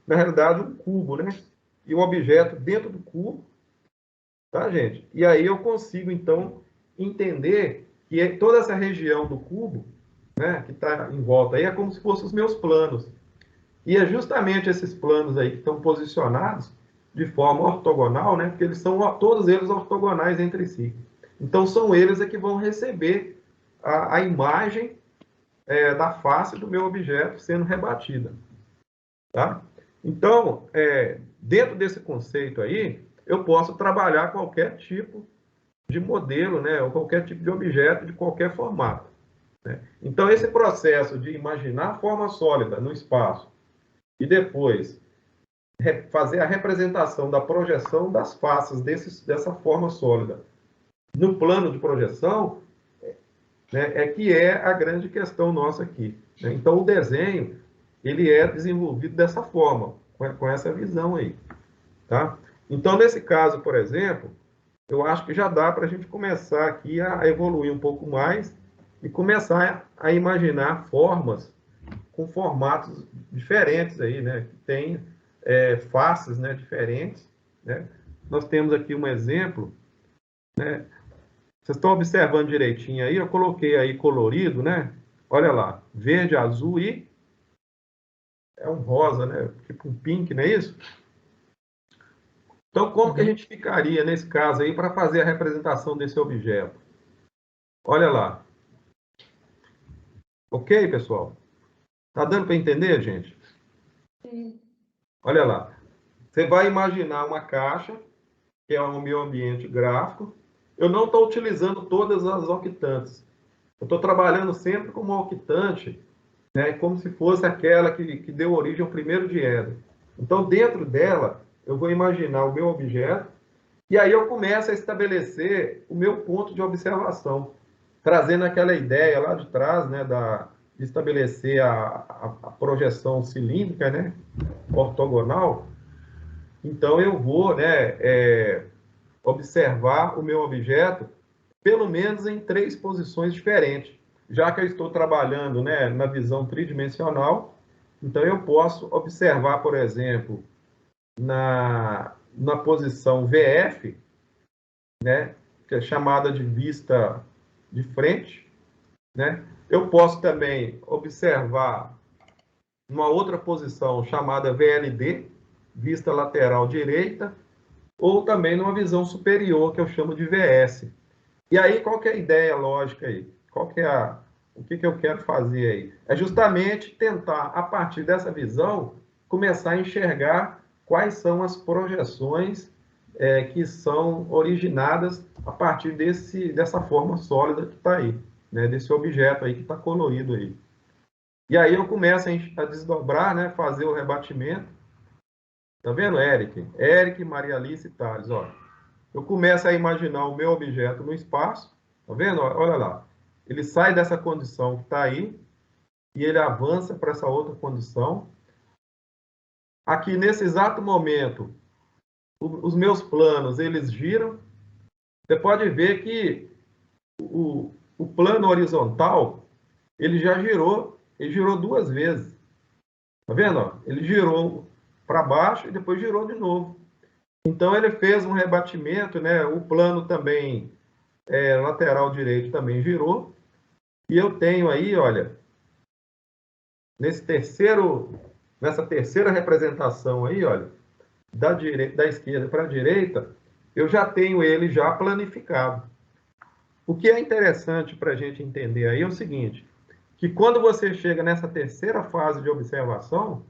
na realidade, um cubo, né? E o objeto dentro do cubo, tá, gente? E aí eu consigo, então, entender que toda essa região do cubo, né, que está em volta aí, é como se fossem os meus planos. E é justamente esses planos aí que estão posicionados de forma ortogonal, né? Porque eles são todos eles ortogonais entre si. Então, são eles que vão receber a imagem da face do meu objeto sendo rebatida. Tá? Então, dentro desse conceito aí, eu posso trabalhar qualquer tipo de modelo, né? Ou qualquer tipo de objeto, de qualquer formato. Né? Então, esse processo de imaginar a forma sólida no espaço e depois fazer a representação da projeção das faces dessa forma sólida no plano de projeção, né, que é a grande questão nossa aqui. Né? Então, o desenho, ele é desenvolvido dessa forma, com essa visão aí. Tá? Então, nesse caso, por exemplo, eu acho que já dá para a gente começar aqui a evoluir um pouco mais e começar a imaginar formas com formatos diferentes aí, né? Que tem faces, né, diferentes. Né? Nós temos aqui um exemplo, né? Vocês estão observando direitinho aí? Eu coloquei aí colorido, né? Olha lá, verde, azul e é um rosa, né? Tipo um pink, não é isso? Então, como que a gente ficaria nesse caso aí para fazer a representação desse objeto? Olha lá. Ok, pessoal? Tá dando para entender, gente? Sim. Olha lá. Você vai imaginar uma caixa, que é o meu ambiente gráfico. Eu não estou utilizando todas as octantes. Eu estou trabalhando sempre com uma octante, né, como se fosse aquela que deu origem ao primeiro diedro. Então, dentro dela, eu vou imaginar o meu objeto, e aí eu começo a estabelecer o meu ponto de observação, trazendo aquela ideia lá de trás, né, de estabelecer a projeção cilíndrica, né, ortogonal. Então, eu vou, né, observar o meu objeto pelo menos em 3 posições diferentes. Já que eu estou trabalhando, né, na visão tridimensional, então eu posso observar, por exemplo, na posição VF, né, que é chamada de vista de frente, né? Eu posso também observar uma outra posição chamada VLD, vista lateral direita, ou também numa visão superior, que eu chamo de VS. E aí, qual que é a ideia lógica aí? O que eu quero fazer aí? É justamente tentar, a partir dessa visão, começar a enxergar quais são as projeções que são originadas a partir dessa forma sólida que está aí, né? Desse objeto aí que está colorido aí. E aí eu começo a desdobrar, né? Fazer o rebatimento. Tá vendo, Eric? Eric, Maria Alice e Thales, ó. Eu começo a imaginar o meu objeto no espaço, tá vendo? Olha lá. Ele sai dessa condição que está aí e ele avança para essa outra condição. Aqui, nesse exato momento, os meus planos, eles giram. Você pode ver que o plano horizontal, ele já girou, ele girou 2 vezes. Tá vendo? Ele girou para baixo e depois girou de novo. Então, ele fez um rebatimento, né? O plano também, lateral direito também girou. E eu tenho aí, olha, nessa terceira representação aí, olha, da esquerda para a direita, eu já tenho ele já planificado. O que é interessante para a gente entender aí é o seguinte, que quando você chega nessa terceira fase de observação,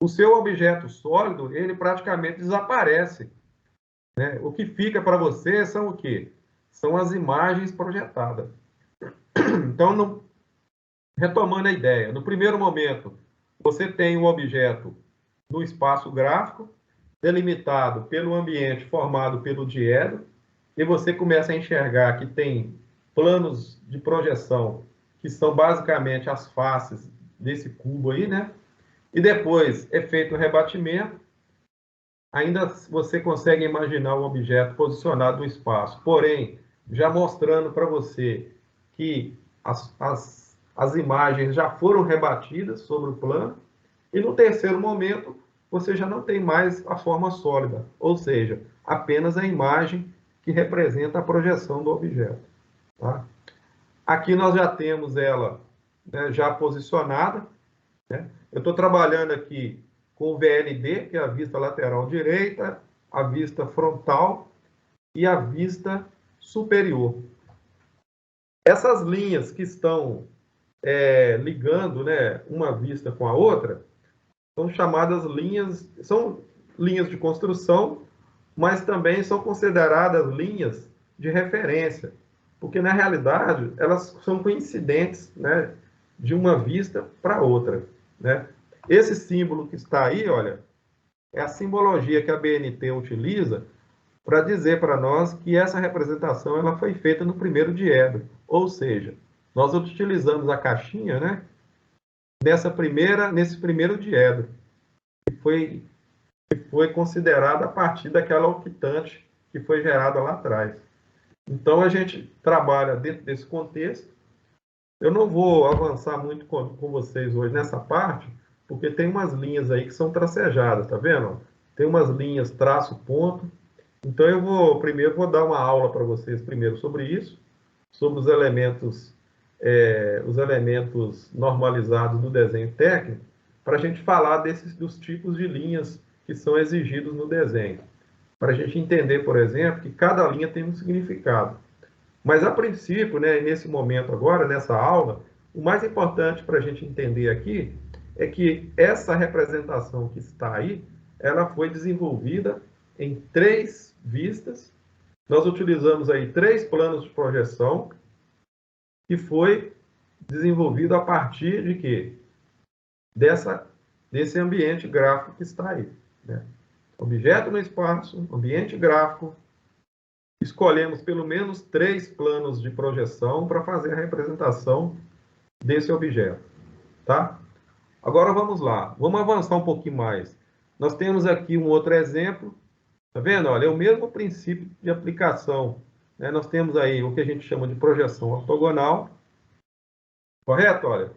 o seu objeto sólido, ele praticamente desaparece. Né? O que fica para você são o quê? São as imagens projetadas. Então, retomando a ideia, no primeiro momento, você tem um objeto no espaço gráfico, delimitado pelo ambiente formado pelo diedro, e você começa a enxergar que tem planos de projeção que são basicamente as faces desse cubo aí, né? E depois é feito o rebatimento, ainda você consegue imaginar o objeto posicionado no espaço, porém, já mostrando para você que as imagens já foram rebatidas sobre o plano, e no terceiro momento, você já não tem mais a forma sólida, ou seja, apenas a imagem que representa a projeção do objeto. Tá? Aqui nós já temos ela, né, já posicionada, né? Eu estou trabalhando aqui com o VLD, que é a vista lateral direita, a vista frontal e a vista superior. Essas linhas que estão ligando, né, uma vista com a outra, são chamadas linhas, são linhas de construção, mas também são consideradas linhas de referência, porque na realidade elas são coincidentes, né, de uma vista para outra, né? Esse símbolo que está aí, olha, é a simbologia que a BNT utiliza para dizer para nós que essa representação ela foi feita no primeiro diedro, ou seja, nós utilizamos a caixinha, né, nesse primeiro diedro, que foi considerado a partir daquela octante que foi gerada lá atrás. Então, a gente trabalha dentro desse contexto. Eu não vou avançar muito com vocês hoje nessa parte, porque tem umas linhas aí que são tracejadas, tá vendo? Tem umas linhas traço-ponto. Então, eu vou dar uma aula para vocês primeiro sobre isso, sobre os elementos normalizados do desenho técnico, para a gente falar dos tipos de linhas que são exigidos no desenho. Para a gente entender, por exemplo, que cada linha tem um significado. Mas, a princípio, né, nesse momento agora, nessa aula, o mais importante para a gente entender aqui é que essa representação que está aí, ela foi desenvolvida em 3 vistas. Nós utilizamos aí 3 planos de projeção, que foi desenvolvido a partir de quê? Desse ambiente gráfico que está aí, né? Objeto no espaço, ambiente gráfico. Escolhemos pelo menos 3 planos de projeção para fazer a representação desse objeto, tá? Agora vamos lá, vamos avançar um pouquinho mais. Nós temos aqui um outro exemplo, tá vendo? Olha, é o mesmo princípio de aplicação, né? Nós temos aí o que a gente chama de projeção ortogonal, correto? Olha,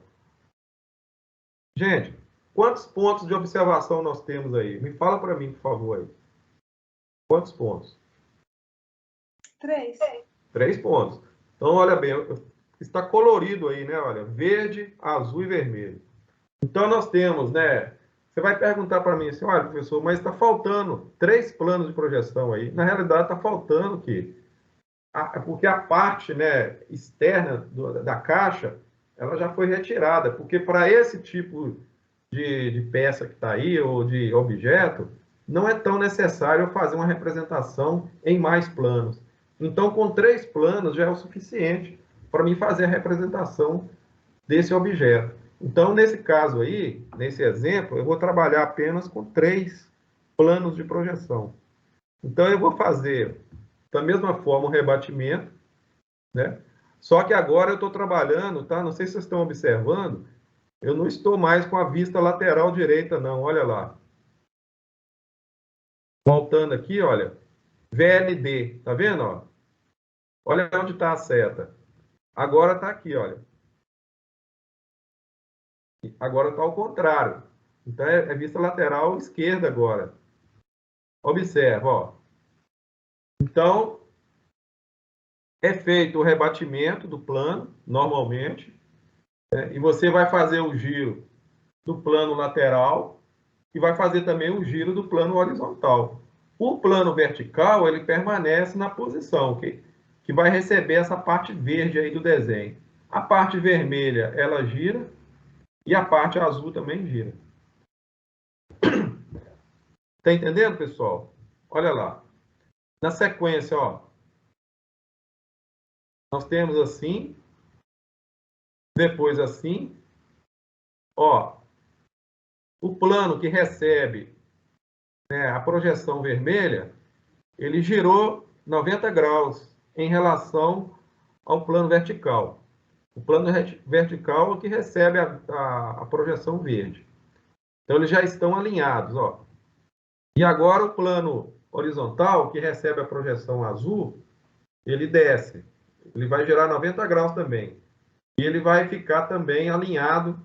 gente, quantos pontos de observação nós temos aí? Me fala para mim, por favor, aí. Quantos pontos? 3. 3 pontos. Então, olha bem, está colorido aí, né? Olha, verde, azul e vermelho. Então, nós temos, né? Você vai perguntar para mim assim, olha, professor, mas está faltando 3 planos de projeção aí. Na realidade, está faltando o quê? Porque a parte, né, externa da caixa, ela já foi retirada. Porque para esse tipo de peça que está aí, ou de objeto, não é tão necessário eu fazer uma representação em mais planos. Então, com 3 planos já é o suficiente para mim fazer a representação desse objeto. Então, nesse caso aí, nesse exemplo, eu vou trabalhar apenas com 3 planos de projeção. Então, eu vou fazer, da mesma forma, o rebatimento, né? Só que agora eu estou trabalhando, tá? Não sei se vocês estão observando, eu não estou mais com a vista lateral direita, não. Olha lá. Voltando aqui, olha. VLD, tá vendo? Ó? Olha onde está a seta. Agora está aqui, olha. Agora está ao contrário. Então, é vista lateral esquerda agora. Observa, ó. Então, é feito o rebatimento do plano, normalmente, né? E você vai fazer o giro do plano lateral e vai fazer também o giro do plano horizontal. O plano vertical, ele permanece na posição, que vai receber essa parte verde aí do desenho. A parte vermelha, ela gira, e a parte azul também gira. Tá entendendo, pessoal? Olha lá. Na sequência, ó, nós temos assim, depois assim, ó, o plano que recebe, né, a projeção vermelha, ele girou 90 graus em relação ao plano vertical. O plano vertical é o que recebe a projeção verde. Então, eles já estão alinhados, ó. E agora o plano horizontal, que recebe a projeção azul, ele desce. Ele vai gerar 90 graus também. E ele vai ficar também alinhado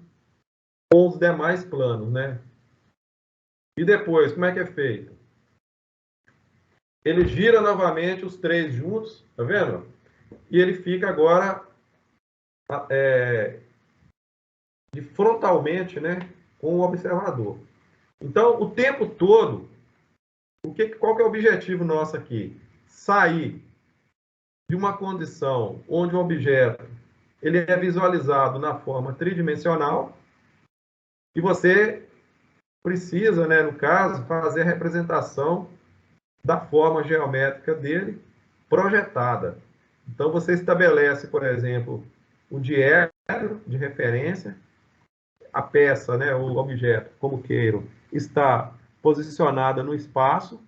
com os demais planos, né? E depois, como é que é feito? Ele gira novamente os três juntos, tá vendo? E ele fica agora frontalmente, né, com o observador. Então, o tempo todo, qual que é o objetivo nosso aqui? Sair de uma condição onde o objeto ele é visualizado na forma tridimensional e você precisa, né, no caso, fazer a representação da forma geométrica dele projetada. Então, você estabelece, por exemplo, o diâmetro de referência, a peça, né, o objeto, como queiro, está posicionada no espaço,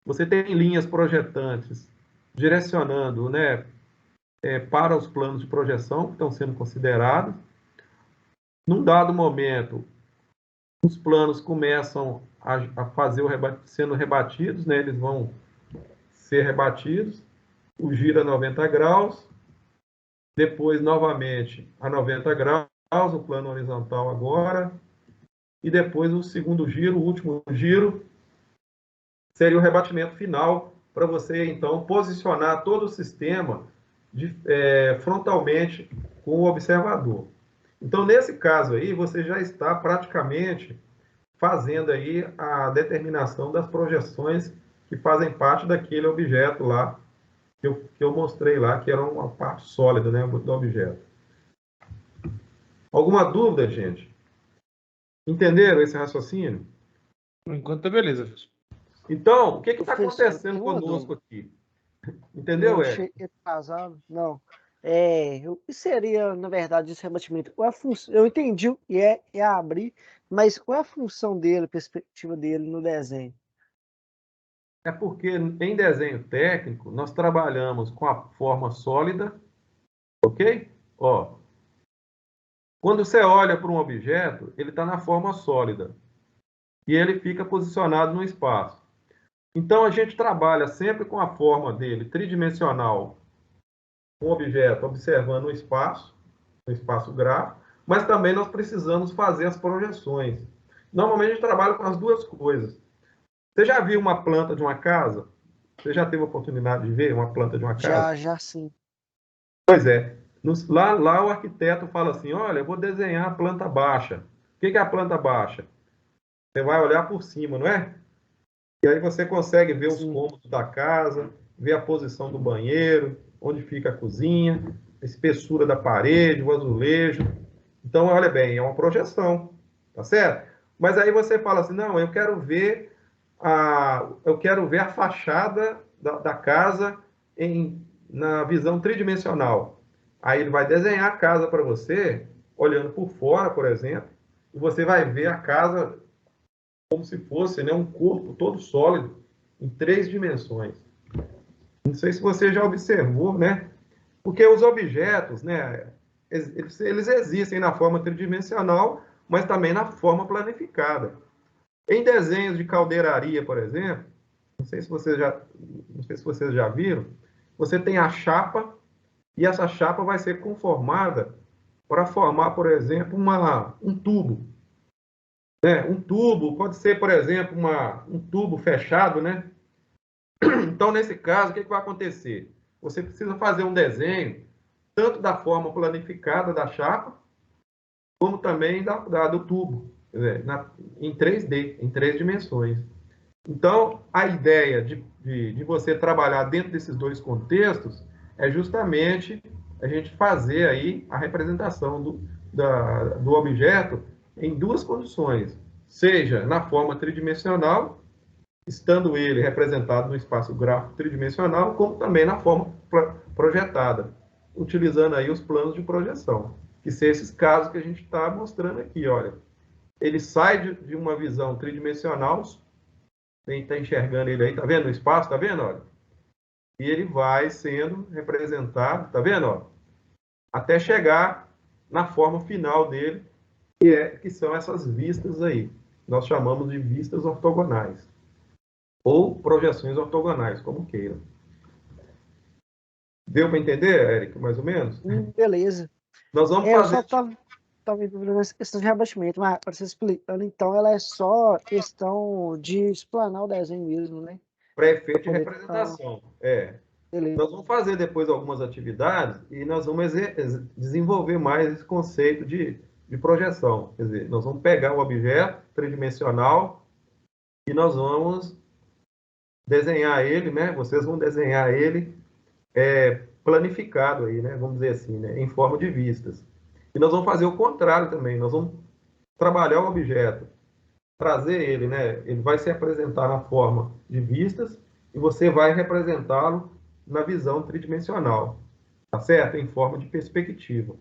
você tem linhas projetantes direcionando, né, para os planos de projeção que estão sendo considerados. Num dado momento, os planos começam a fazer sendo rebatidos, né, eles vão ser rebatidos, o giro a 90 graus, depois novamente a 90 graus, o plano horizontal agora, e depois o segundo giro, o último giro, seria o rebatimento final, para você, então, posicionar todo o sistema frontalmente com o observador. Então, nesse caso aí, você já está praticamente fazendo aí a determinação das projeções que fazem parte daquele objeto lá, que eu mostrei lá, que era uma parte sólida, né, do objeto. Alguma dúvida, gente? Entenderam esse raciocínio? Por enquanto tá beleza, professor. Então, o que está Professor, acontecendo tem uma conosco dúvida. aqui? Entendeu, Eu Ed? cheguei atrasado. Não. O que seria, na verdade, esse rebatimento? Qual é a função? Eu entendi o que é abrir, mas qual é a função dele, a perspectiva dele no desenho? É porque em desenho técnico nós trabalhamos com a forma sólida, ok? Ó, quando você olha para um objeto, ele está na forma sólida e ele fica posicionado no espaço. Então a gente trabalha sempre com a forma dele tridimensional, um objeto observando o espaço gráfico, mas também nós precisamos fazer as projeções. Normalmente a gente trabalha com as duas coisas. Você já viu uma planta de uma casa? Você já teve a oportunidade de ver uma planta de uma casa? Já sim. Pois é. Lá o arquiteto fala assim, olha, eu vou desenhar a planta baixa. O que é a planta baixa? Você vai olhar por cima, não é? E aí você consegue ver os cômodos da casa, ver a posição do banheiro, onde fica a cozinha, a espessura da parede, o azulejo. Então, olha bem, é uma projeção, tá certo? Mas aí você fala assim, não, eu quero ver a fachada da casa na visão tridimensional. Aí ele vai desenhar a casa para você, olhando por fora, por exemplo, e você vai ver a casa como se fosse, né, um corpo todo sólido, em 3 dimensões. Não sei se você já observou, né? Porque os objetos, né, eles existem na forma tridimensional, mas também na forma planificada. Em desenhos de caldeiraria, por exemplo, não sei se vocês já viram, você tem a chapa, e essa chapa vai ser conformada para formar, por exemplo, um tubo. Né? Um tubo, pode ser, por exemplo, um tubo fechado, né? Então, nesse caso, o que vai acontecer? Você precisa fazer um desenho, tanto da forma planificada da chapa, como também do tubo, quer dizer, em 3D, em 3 dimensões. Então, a ideia de você trabalhar dentro desses dois contextos é justamente a gente fazer aí a representação do objeto em duas condições, seja na forma tridimensional, estando ele representado no espaço gráfico tridimensional, como também na forma projetada, utilizando aí os planos de projeção, que são esses casos que a gente está mostrando aqui, olha. Ele sai de uma visão tridimensional, quem está enxergando ele aí, tá vendo o espaço, tá vendo, olha? e ele vai sendo representado, tá vendo? Ó? Até chegar na forma final dele, que são essas vistas aí. Nós chamamos de vistas ortogonais, ou projeções ortogonais, como queiram. Deu para entender, Érico, mais ou menos? Beleza. Nós vamos Eu fazer... só estava vendo essa questão de rebaixamento, mas para você explicando, então ela é só questão de explanar o desenho mesmo, né? Para efeito de Poder... representação. Beleza. Nós vamos fazer depois algumas atividades e nós vamos desenvolver mais esse conceito de projeção. Quer dizer, nós vamos pegar o objeto tridimensional e nós vamos desenhar ele, né? Vocês vão desenhar ele planificado aí, né? Vamos dizer assim, né? Em forma de vistas. E nós vamos fazer o contrário também. Nós vamos trabalhar o objeto, trazer ele, né? Ele vai se apresentar na forma de vistas e você vai representá-lo na visão tridimensional, tá certo? Em forma de perspectiva.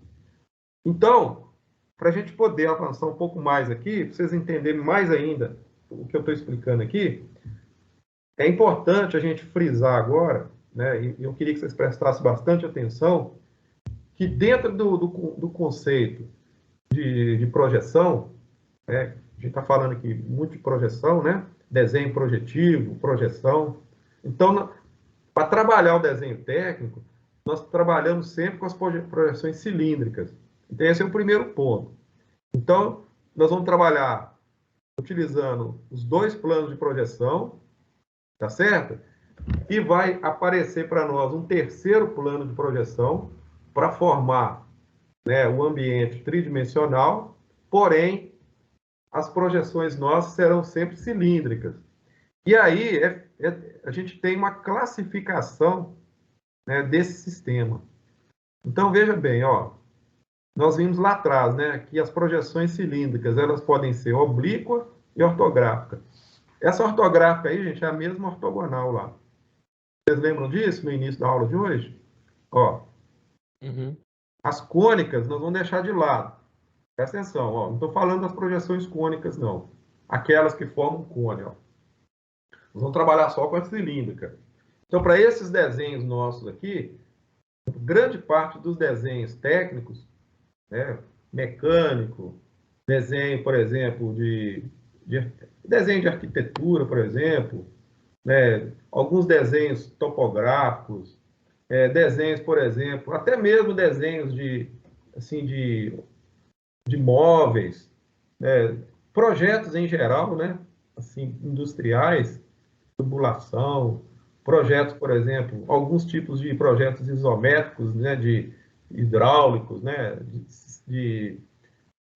Então, para a gente poder avançar um pouco mais aqui, para vocês entenderem mais ainda o que eu estou explicando aqui, é importante a gente frisar agora, né? E eu queria que vocês prestassem bastante atenção, que dentro do conceito de projeção, né? A gente está falando aqui muito de projeção, né? Desenho projetivo, projeção. Então, para trabalhar o desenho técnico, nós trabalhamos sempre com as projeções cilíndricas. Então, esse é o primeiro ponto. Então, nós vamos trabalhar utilizando os dois planos de projeção, tá certo? E vai aparecer para nós um terceiro plano de projeção para formar, né, o ambiente tridimensional, porém, as projeções nossas serão sempre cilíndricas. E aí, a gente tem uma classificação, né, desse sistema. Então, veja bem, ó, nós vimos lá atrás, né, que as projeções cilíndricas, elas podem ser oblíqua e ortográfica. Essa ortográfica aí, gente, é a mesma ortogonal lá. Vocês lembram disso no início da aula de hoje? Ó, as cônicas nós vamos deixar de lado. Presta atenção, ó, não estou falando das projeções cônicas, não. Aquelas que formam cone, ó. Nós vamos trabalhar só com a cilíndrica. Então, para esses desenhos nossos aqui, grande parte dos desenhos técnicos, né, mecânico, desenho, por exemplo, desenho de arquitetura, por exemplo, né, alguns desenhos topográficos, desenhos, por exemplo, até mesmo desenhos assim, de móveis, né, projetos em geral, né, assim, industriais, tubulação, projetos, por exemplo, alguns tipos de projetos isométricos, né, de hidráulicos, né,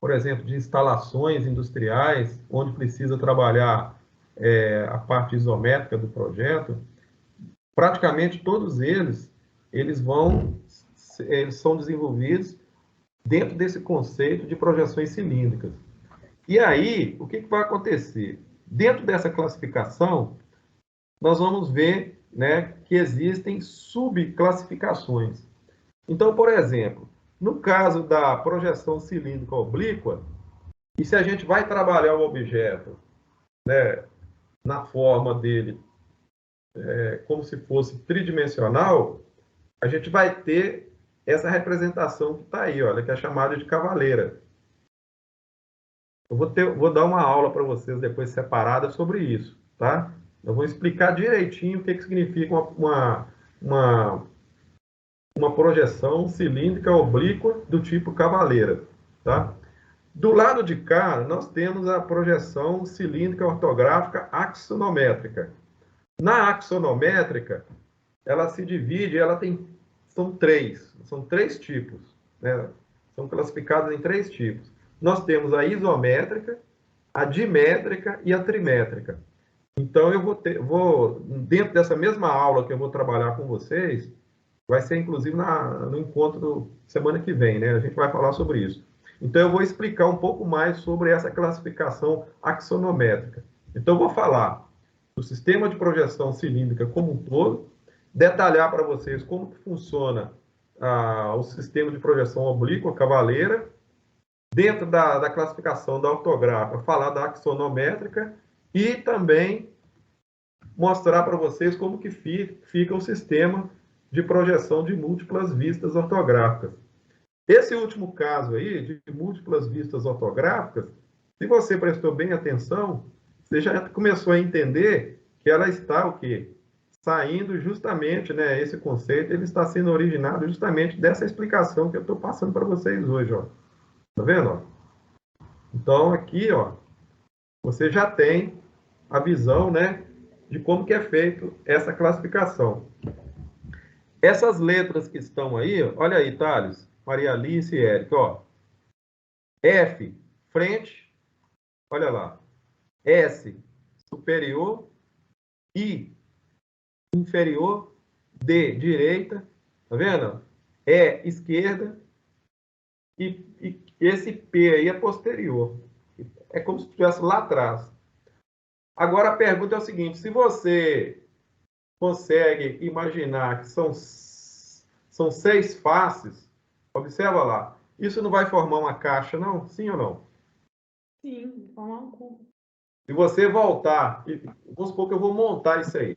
por exemplo, de instalações industriais, onde precisa trabalhar a parte isométrica do projeto. Praticamente todos eles são desenvolvidos dentro desse conceito de projeções cilíndricas. E aí, o que vai acontecer? Dentro dessa classificação, nós vamos ver, né, que existem subclassificações. Então, por exemplo, no caso da projeção cilíndrica oblíqua, e se a gente vai trabalhar o objeto, né, na forma dele, como se fosse tridimensional, a gente vai ter essa representação que está aí, olha, que é chamada de cavaleira. Eu vou dar uma aula para vocês depois separada sobre isso, tá? Eu vou explicar direitinho o que significa uma projeção cilíndrica oblíqua do tipo cavaleira, tá? Do lado de cá, nós temos a projeção cilíndrica ortográfica axonométrica. Na axonométrica, ela se divide, são três tipos, né? São classificadas em três tipos. Nós temos a isométrica, a dimétrica e a trimétrica. Então, eu vou dentro dessa mesma aula que eu vou trabalhar com vocês, vai ser inclusive no encontro semana que vem, né? A gente vai falar sobre isso. Então, eu vou explicar um pouco mais sobre essa classificação axonométrica. Então, eu vou falar do sistema de projeção cilíndrica como um todo, detalhar para vocês como que funciona o sistema de projeção oblíqua, cavaleira, dentro da classificação da ortográfica, falar da axonométrica e também mostrar para vocês como que fica o sistema de projeção de múltiplas vistas ortográficas. Esse último caso aí, de múltiplas vistas ortográficas, se você prestou bem atenção, você já começou a entender que ela está o quê? Saindo justamente, né, esse conceito, ele está sendo originado justamente dessa explicação que eu estou passando para vocês hoje, ó. Tá vendo? Ó? Então, aqui, ó, você já tem a visão, né, de como que é feito essa classificação. Essas letras que estão aí, olha aí, Thales, Maria Alice e Érica, ó. F, frente, olha lá. S, superior. I, inferior. D, direita. Tá vendo? E, esquerda. E esse P aí é posterior. É como se estivesse lá atrás. Agora a pergunta é o seguinte: se você consegue imaginar que são 6 faces, observa lá. Isso não vai formar uma caixa, não? Sim ou não? Sim, formar um cubo. Se você voltar, vamos supor que eu vou montar isso aí,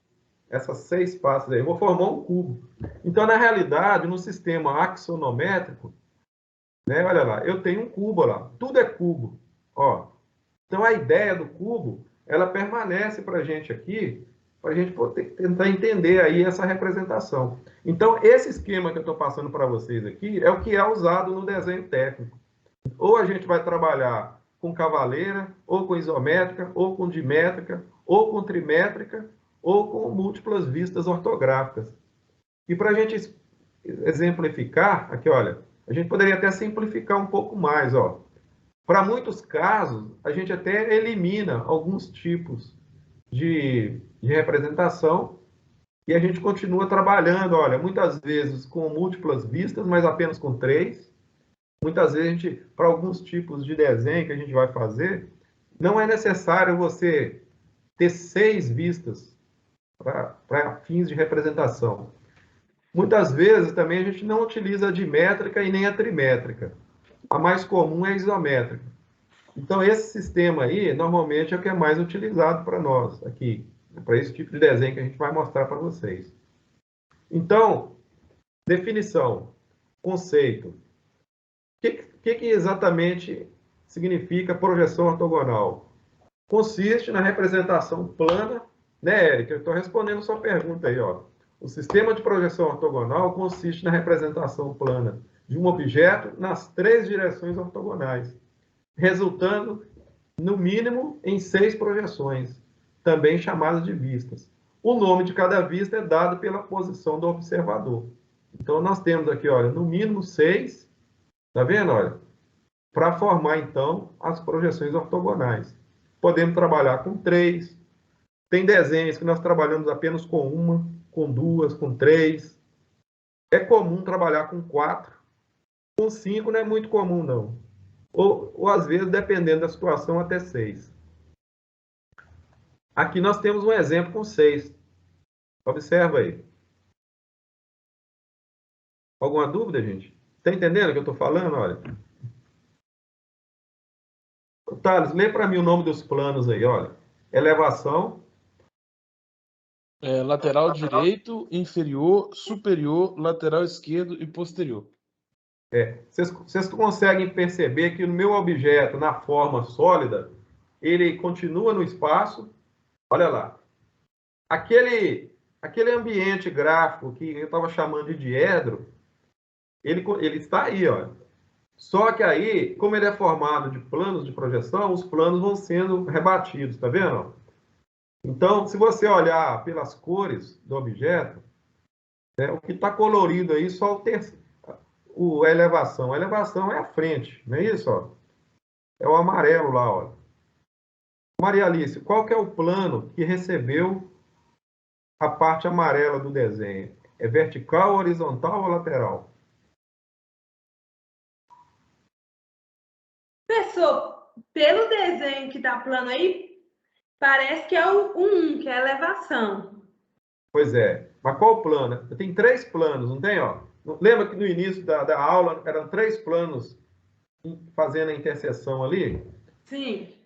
essas 6 faces aí, eu vou formar um cubo. Então, na realidade, no sistema axonométrico, né, olha lá, eu tenho um cubo lá, tudo é cubo. Ó. Então, a ideia do cubo, ela permanece para a gente aqui, para a gente poder tentar entender aí essa representação. Então, esse esquema que eu estou passando para vocês aqui é o que é usado no desenho técnico. Ou a gente vai trabalhar com cavaleira, ou com isométrica, ou com dimétrica, ou com trimétrica, ou com múltiplas vistas ortográficas. E para a gente exemplificar, aqui olha, a gente poderia até simplificar um pouco mais, ó. Para muitos casos, a gente até elimina alguns tipos de representação e a gente continua trabalhando, olha, muitas vezes com múltiplas vistas, mas apenas com 3. Muitas vezes, a gente, para alguns tipos de desenho que a gente vai fazer, não é necessário você ter 6 vistas para fins de representação. Muitas vezes também a gente não utiliza a dimétrica e nem a trimétrica. A mais comum é a isométrica. Então, esse sistema aí, normalmente, é o que é mais utilizado para nós aqui, para esse tipo de desenho que a gente vai mostrar para vocês. Então, definição, conceito. O que exatamente significa projeção ortogonal? Consiste na representação plana, né, Érica? Eu estou respondendo a sua pergunta aí, ó. O sistema de projeção ortogonal consiste na representação plana de um objeto nas 3 direções ortogonais, resultando, no mínimo, em 6 projeções, também chamadas de vistas. O nome de cada vista é dado pela posição do observador. Então, nós temos aqui, olha, no mínimo 6, tá vendo, olha? Para formar, então, as projeções ortogonais. Podemos trabalhar com 3. Tem desenhos que nós trabalhamos apenas com 1, com 2, com 3. É comum trabalhar com 4. Com 5 não é muito comum, não. Ou às vezes, dependendo da situação, até 6. Aqui nós temos um exemplo com 6. Observa aí. Alguma dúvida, gente? Está entendendo o que eu estou falando? Olha. Thales, lê para mim o nome dos planos aí, olha. Elevação. Lateral direito, inferior, superior, lateral esquerdo e posterior. Vocês conseguem perceber que o meu objeto, na forma sólida, ele continua no espaço. Olha lá. Aquele ambiente gráfico que eu estava chamando de diedro, ele está aí, ó. Só que aí, como ele é formado de planos de projeção, os planos vão sendo rebatidos, tá vendo? Então, se você olhar pelas cores do objeto, o que está colorido aí só a elevação. A elevação é a frente, não é isso? Ó? É o amarelo lá, ó. Maria Alice, qual que é o plano que recebeu a parte amarela do desenho? É vertical, horizontal ou lateral? Professor, pelo desenho que está plano aí, parece que é o 1, que é a elevação. Pois é. Mas qual plano? Tem 3 planos, não tem? Ó? Lembra que no início da aula eram 3 planos fazendo a interseção ali? Sim.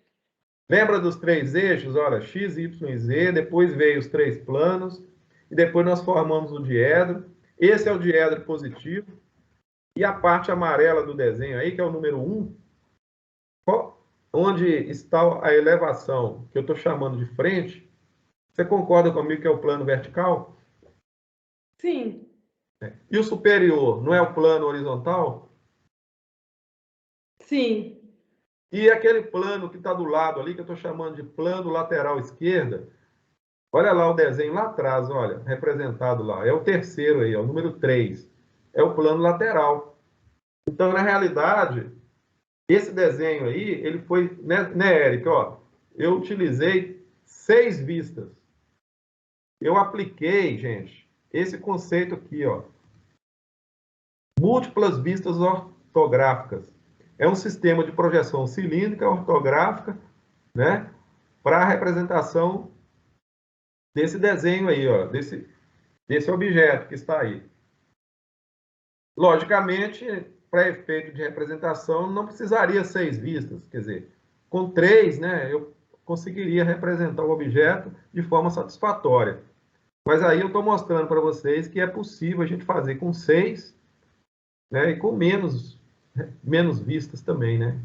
Lembra dos 3 eixos? Olha, X, Y e Z, depois veio os 3 planos, e depois nós formamos o diedro. Esse é o diedro positivo. E a parte amarela do desenho aí, que é o número 1, onde está a elevação, que eu estou chamando de frente, você concorda comigo que é o plano vertical? Sim. E o superior, não é o plano horizontal? Sim. E aquele plano que está do lado ali, que eu estou chamando de plano lateral esquerda, olha lá o desenho lá atrás, olha, representado lá. É o terceiro aí, é o número 3. É o plano lateral. Então, na realidade, esse desenho aí, ele foi, né, Eric, ó, eu utilizei 6 vistas. Eu apliquei, gente, esse conceito aqui, ó, múltiplas vistas ortográficas. É um sistema de projeção cilíndrica ortográfica, né, para a representação desse desenho aí, ó, desse objeto que está aí. Logicamente, para efeito de representação, não precisaria 6 vistas, quer dizer, com 3, né, eu conseguiria representar o objeto de forma satisfatória. Mas aí eu estou mostrando para vocês que é possível a gente fazer com 6, né, e com menos vistas também, né.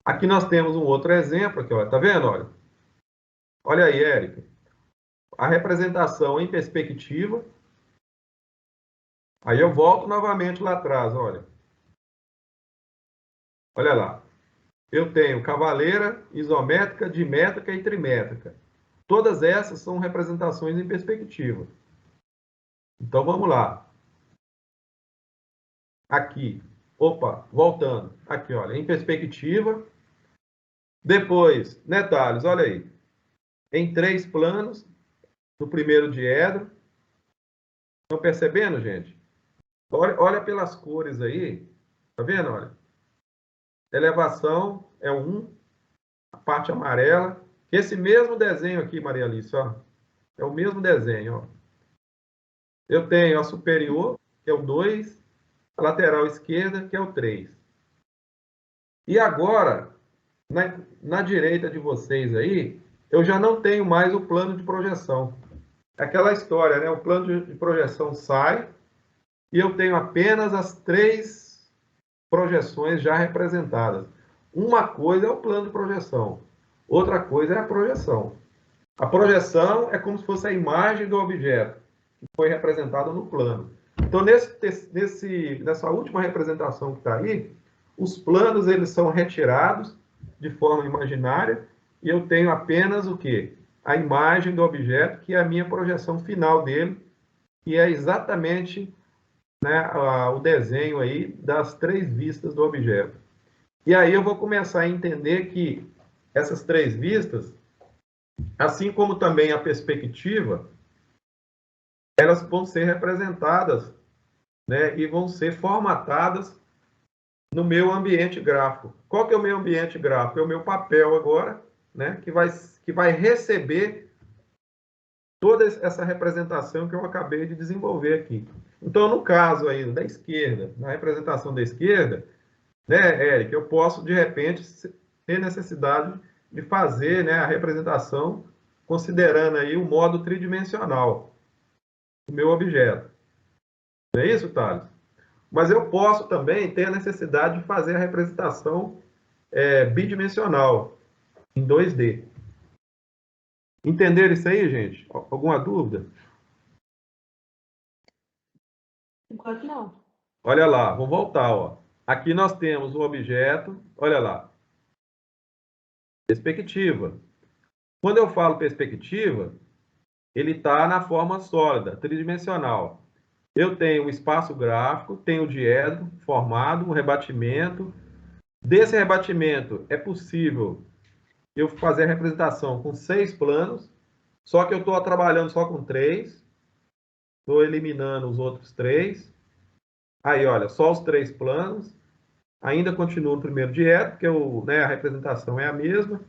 Aqui nós temos um outro exemplo, aqui, ó, tá vendo, olha? Olha aí, Érica. A representação em perspectiva. Aí eu volto novamente lá atrás, olha. Olha lá. Eu tenho cavaleira, isométrica, dimétrica e trimétrica. Todas essas são representações em perspectiva. Então vamos lá. Aqui. Opa, voltando. Aqui, olha, em perspectiva. Depois, detalhes, olha aí. Em 3 planos, no primeiro diedro. Estão percebendo, gente? Olha pelas cores aí. Tá vendo? Olha. Elevação é 1, a parte amarela. Esse mesmo desenho aqui, Maria Alice, ó. É o mesmo desenho, ó. Eu tenho a superior, que é o 2, a lateral esquerda, que é o 3. E agora, na direita de vocês aí, eu já não tenho mais o plano de projeção. Aquela história, né? O plano de projeção sai e eu tenho apenas as 3 projeções já representadas. Uma coisa é o plano de projeção, outra coisa é a projeção. A projeção é como se fosse a imagem do objeto que foi representado no plano. Então, nessa última representação que está aí, os planos eles são retirados de forma imaginária e eu tenho apenas o quê? A imagem do objeto, que é a minha projeção final dele, que é exatamente, né, o desenho aí das 3 vistas do objeto. E aí eu vou começar a entender que essas 3 vistas, assim como também a perspectiva, elas vão ser representadas, né, e vão ser formatadas no meu ambiente gráfico. Qual que é o meu ambiente gráfico? É o meu papel agora, né, que vai receber toda essa representação que eu acabei de desenvolver aqui. Então, no caso aí da esquerda, na representação da esquerda, né, Eric, eu posso, de repente, ter necessidade de fazer, né, a representação considerando aí o modo tridimensional do meu objeto. Não é isso, Thales? Mas eu posso também ter a necessidade de fazer a representação bidimensional, em 2D. Entenderam isso aí, gente? Alguma dúvida? Enquanto não. Olha lá, vamos voltar, ó. Aqui nós temos o objeto, olha lá. Perspectiva. Quando eu falo perspectiva, ele está na forma sólida, tridimensional. Eu tenho o espaço gráfico, tenho o diedro formado, um rebatimento. Desse rebatimento, é possível eu fazer a representação com 6 planos, só que eu estou trabalhando só com 3. Estou eliminando os outros 3. Aí, olha, só os 3 planos. Ainda continuo no primeiro diedro, porque a representação é a mesma.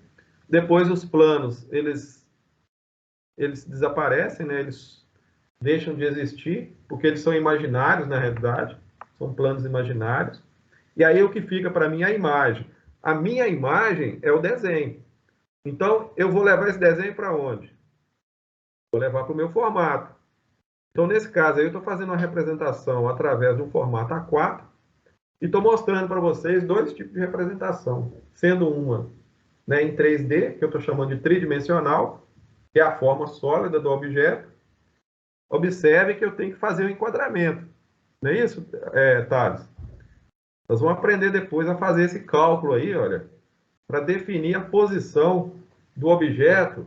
Depois os planos, eles desaparecem, né? Eles deixam de existir, porque eles são imaginários, na realidade. São planos imaginários. E aí o que fica para mim é a imagem. a minha imagem é o desenho. Então, eu vou levar esse desenho para onde? Vou levar para o meu formato. Então, nesse caso aí, eu estou fazendo uma representação através de um formato A4 e estou mostrando para vocês dois tipos de representação, sendo uma, né, em 3D, que eu estou chamando de tridimensional, que é a forma sólida do objeto. Observe que eu tenho que fazer o enquadramento. Não é isso, Thales? Nós vamos aprender depois a fazer esse cálculo aí, olha, para definir a posição do objeto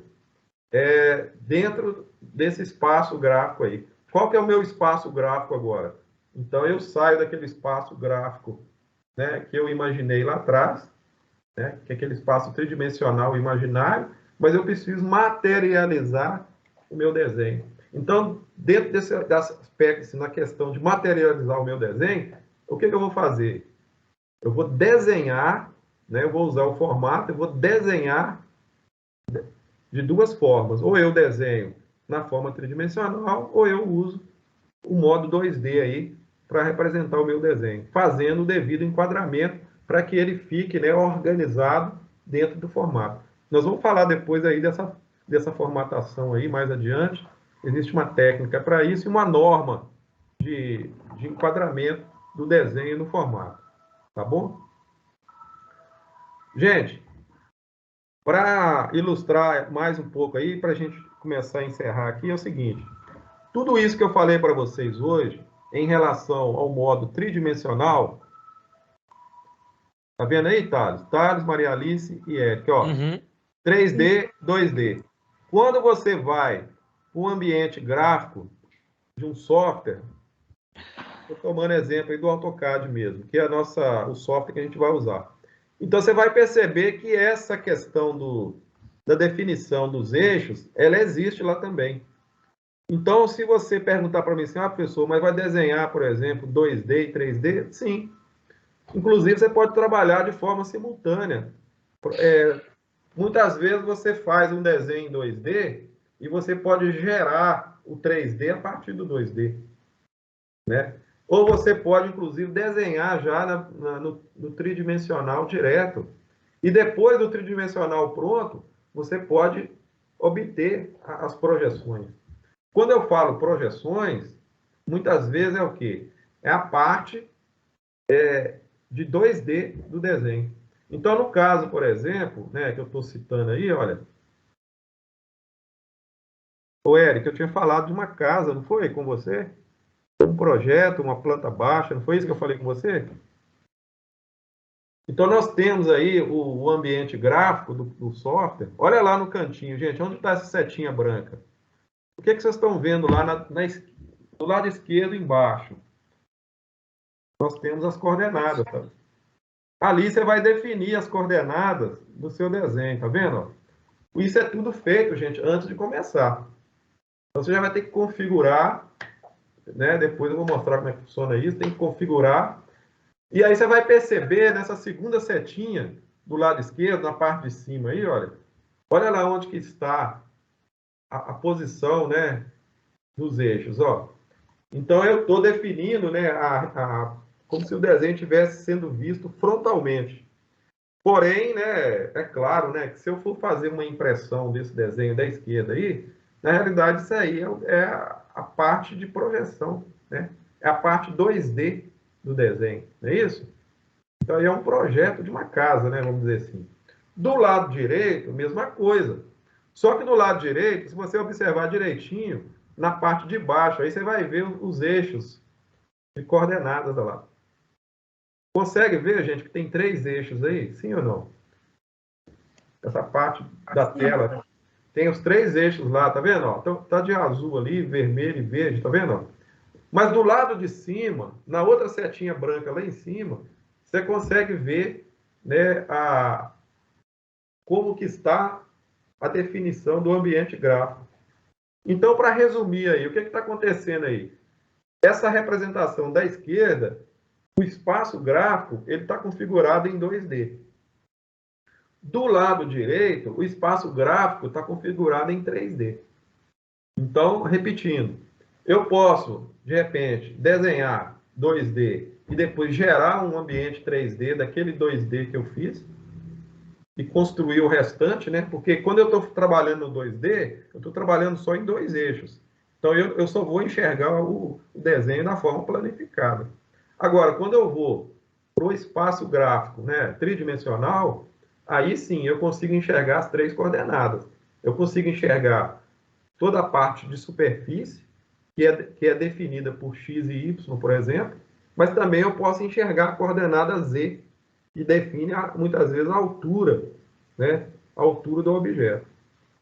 dentro desse espaço gráfico aí. Qual que é o meu espaço gráfico agora? Então, eu saio daquele espaço gráfico, né, que eu imaginei lá atrás, né, que é aquele espaço tridimensional imaginário, mas eu preciso materializar o meu desenho. Então, dentro desse aspecto, na questão de materializar o meu desenho, o que eu vou fazer? Eu vou desenhar, né, eu vou usar o formato, eu vou desenhar de duas formas. Ou eu desenho na forma tridimensional, ou eu uso o modo 2D aí para representar o meu desenho, fazendo o devido enquadramento para que ele fique, né, organizado dentro do formato. Nós vamos falar depois aí dessa formatação aí, mais adiante. Existe uma técnica para isso e uma norma de enquadramento do desenho no formato. Tá bom? Gente, para ilustrar mais um pouco aí, para a gente começar a encerrar aqui, é o seguinte. Tudo isso que eu falei para vocês hoje, em relação ao modo tridimensional, tá vendo aí, Thales? Thales, Maria Alice e Eric, ó. 3D, 2D. Quando você vai para um ambiente gráfico de um software, estou tomando exemplo aí do AutoCAD mesmo, que é o software que a gente vai usar. Então, você vai perceber que essa questão da definição dos eixos, ela existe lá também. Então, se você perguntar para mim assim, professor, mas vai desenhar, por exemplo, 2D e 3D? Sim. Inclusive, você pode trabalhar de forma simultânea. Muitas vezes você faz um desenho em 2D e você pode gerar o 3D a partir do 2D. Né? Ou você pode, inclusive, desenhar já no tridimensional direto. E depois do tridimensional pronto, você pode obter as projeções. Quando eu falo projeções, muitas vezes é o quê? É a parte de 2D do desenho. Então, no caso, por exemplo, né, que eu estou citando aí, olha. Ô, Eric, eu tinha falado de uma casa, não foi com você? Um projeto, uma planta baixa, não foi isso que eu falei com você? Então, nós temos aí o ambiente gráfico do software. Olha lá no cantinho, gente, onde está essa setinha branca? O que vocês estão vendo lá do lado esquerdo embaixo? Nós temos as coordenadas. Tá? Ali você vai definir as coordenadas do seu desenho, tá vendo? Isso é tudo feito, gente, antes de começar. Então, você já vai ter que configurar, né? Depois eu vou mostrar como é que funciona isso. Tem que configurar. E aí você vai perceber nessa segunda setinha do lado esquerdo, na parte de cima aí, olha. Olha lá onde que está a posição, né, dos eixos, ó. Então, eu estou definindo, né, como se o desenho estivesse sendo visto frontalmente. Porém, né, é claro, né, que se eu for fazer uma impressão desse desenho da esquerda aí, na realidade isso aí é a parte de projeção, né? É a parte 2D do desenho, não é isso? Então, aí é um projeto de uma casa, né, vamos dizer assim. Do lado direito, mesma coisa. Só que do lado direito, se você observar direitinho, na parte de baixo, aí você vai ver os eixos de coordenadas lá. Consegue ver, gente, que tem 3 eixos aí? Sim ou não? Essa parte da tela, né? Tem os 3 eixos lá, tá vendo? Então, tá de azul ali, vermelho e verde, tá vendo? Mas do lado de cima, na outra setinha branca lá em cima, você consegue ver, né, como que está a definição do ambiente gráfico. Então, para resumir aí, o que está acontecendo aí? Essa representação da esquerda, o espaço gráfico, ele está configurado em 2D. Do lado direito, o espaço gráfico está configurado em 3D. Então, repetindo, eu posso, de repente, desenhar 2D e depois gerar um ambiente 3D daquele 2D que eu fiz, e construir o restante, né? Porque quando eu estou trabalhando no 2D, eu estou trabalhando só em 2 eixos. Então, eu só vou enxergar o desenho da forma planificada. Agora, quando eu vou para o espaço gráfico, né, tridimensional, aí sim eu consigo enxergar as 3 coordenadas. Eu consigo enxergar toda a parte de superfície, que é definida por x e y, por exemplo, mas também eu posso enxergar a coordenada z, que define muitas vezes a altura, né, a altura do objeto.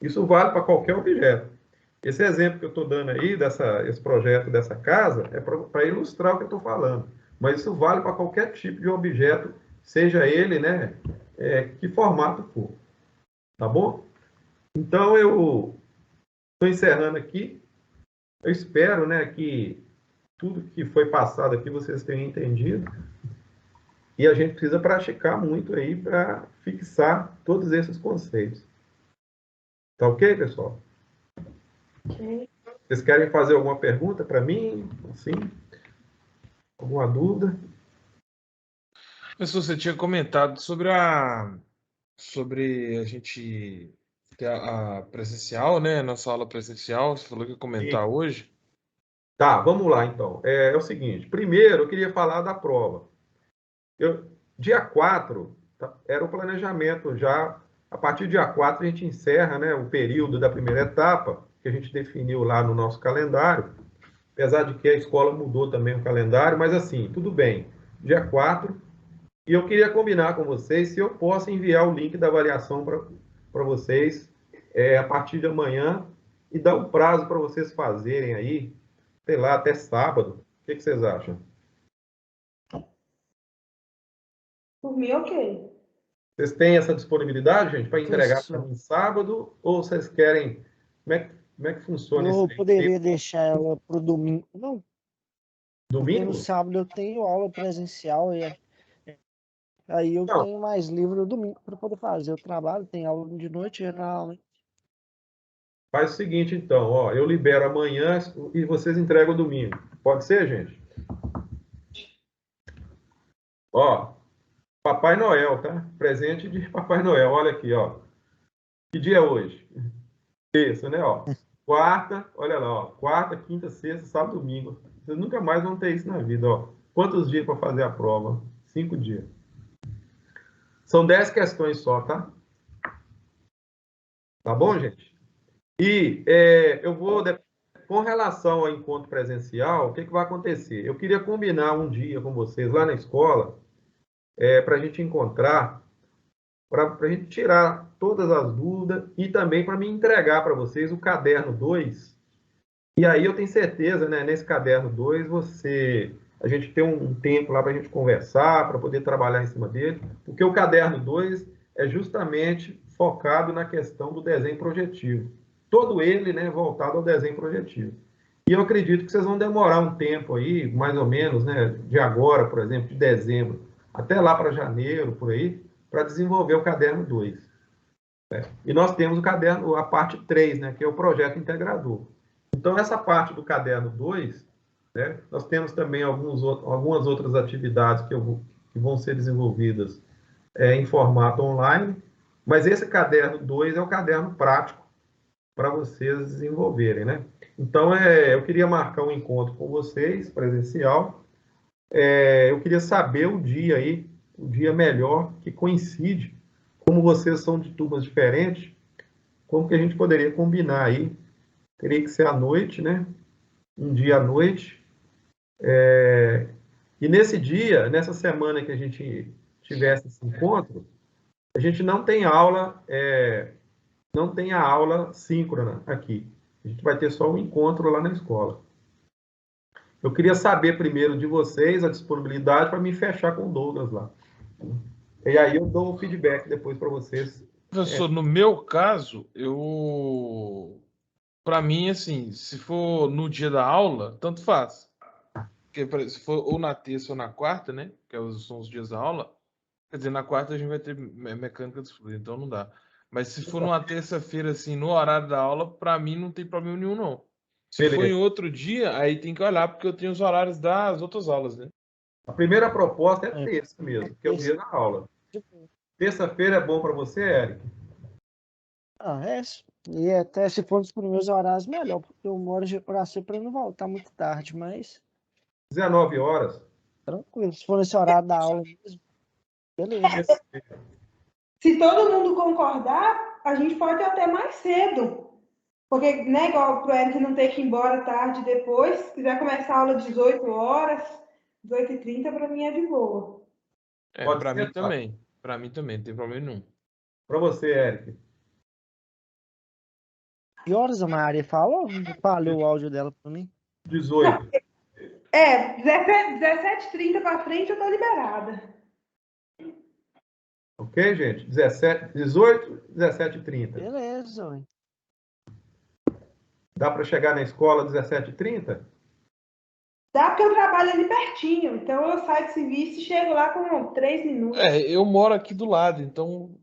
Isso vale para qualquer objeto. Esse exemplo que eu estou dando aí, esse projeto dessa casa, é para ilustrar o que eu estou falando. Mas isso vale para qualquer tipo de objeto, seja ele, né, que formato for. Tá bom? Então, eu estou encerrando aqui. Eu espero, né, que tudo que foi passado aqui vocês tenham entendido. E a gente precisa praticar muito aí para fixar todos esses conceitos. Tá ok, pessoal? Ok. Vocês querem fazer alguma pergunta para mim? Assim? Alguma dúvida? Mas você tinha comentado sobre a gente ter a presencial, né? Nossa aula presencial. Você falou que ia comentar Sim. hoje. Tá, vamos lá então. É o seguinte: primeiro eu queria falar da prova. Dia 4 era o planejamento já. A partir do dia 4 a gente encerra, né, o período da primeira etapa, que a gente definiu lá no nosso calendário. Apesar de que a escola mudou também o calendário, mas assim, tudo bem. Dia 4. E eu queria combinar com vocês se eu posso enviar o link da avaliação para vocês a partir de amanhã e dar um prazo para vocês fazerem aí, sei lá, até sábado. O que vocês acham? Por mim, ok. Vocês têm essa disponibilidade, gente, para entregar para Professor, mim sábado? Ou vocês querem. Como é que funciona isso eu aí? poderia deixar ela para o domingo. Não, porque no Domingo? sábado eu tenho aula presencial e aí eu Não, tenho mais livre no domingo para poder fazer o trabalho. Tem aula de noite, geralmente. faz o seguinte, então, ó, eu libero amanhã e vocês entregam domingo. Pode ser, gente? Ó, Papai Noel, tá? Presente de Papai Noel. Olha aqui, ó. Que dia é hoje? Terça, né? Ó. Quarta, olha lá, ó. Quarta, quinta, sexta, sábado, domingo. Vocês nunca mais vão ter isso na vida, ó. Quantos dias para fazer a prova? 5 dias. São 10 questões só, tá? Tá bom, gente? E eu vou, com relação ao encontro presencial, o que vai acontecer? Eu queria combinar um dia com vocês lá na escola, para a gente encontrar, para a gente tirar todas as dúvidas e também para me entregar para vocês o caderno 2. E aí eu tenho certeza, né, nesse caderno 2, a gente tem um tempo lá para a gente conversar, para poder trabalhar em cima dele, porque o caderno 2 é justamente focado na questão do desenho projetivo. Todo ele, né, voltado ao desenho projetivo. E eu acredito que vocês vão demorar um tempo aí, mais ou menos, né, de agora, por exemplo, de dezembro, até lá para janeiro, por aí, para desenvolver o caderno 2. Né? E nós temos o caderno, a parte 3, né, que é o projeto integrador. Então, essa parte do caderno 2, né, nós temos também algumas outras atividades que vão ser desenvolvidas em formato online, mas esse caderno 2 é o caderno prático para vocês desenvolverem, né? Então, eu queria marcar um encontro com vocês, presencial. Eu queria saber o dia aí, o dia melhor, que coincide, como vocês são de turmas diferentes, como que a gente poderia combinar aí. Teria que ser à noite, né? Um dia à noite. E nesse dia, nessa semana que a gente tivesse esse encontro, a gente não tem aula, não tem a aula síncrona aqui. A gente vai ter só um encontro lá na escola. Eu queria saber primeiro de vocês a disponibilidade para me fechar com o Douglas lá. E aí eu dou um feedback depois para vocês. Professor, no meu caso, para mim, assim, se for no dia da aula, tanto faz. Porque se for ou na terça ou na quarta, né? Que são os dias da aula. Quer dizer, na quarta a gente vai ter mecânica dos fluidos, então não dá. Mas se for numa terça-feira, assim, no horário da aula, para mim não tem problema nenhum, não. Se for em Beleza. outro dia, aí tem que olhar, porque eu tenho os horários das outras aulas, né? A primeira proposta é É, terça mesmo, que é o dia da aula. Terça-feira é bom para você, Eric? E até se for nos primeiros horários, melhor, porque eu moro de Juraci para não voltar muito tarde, mas 19 horas? tranquilo. Se for nesse horário da aula mesmo, beleza. Se todo mundo concordar, a gente pode ir até mais cedo. Porque, né, igual pro Eric não ter que ir embora tarde depois, se quiser começar a aula às 18 horas, 18h30, para mim é de boa. Para mim também. Para mim também, não tem problema nenhum. Para você, Eric? Que horas a Maria falou? Falhou o áudio dela para mim. 18. 17h30 para frente eu tô liberada. Ok, gente? 18, 17h30. Beleza, ué. Dá para chegar na escola 17h30? Dá porque eu trabalho ali pertinho. Então eu saio de serviço e chego lá com 3 minutos. Eu moro aqui do lado, então.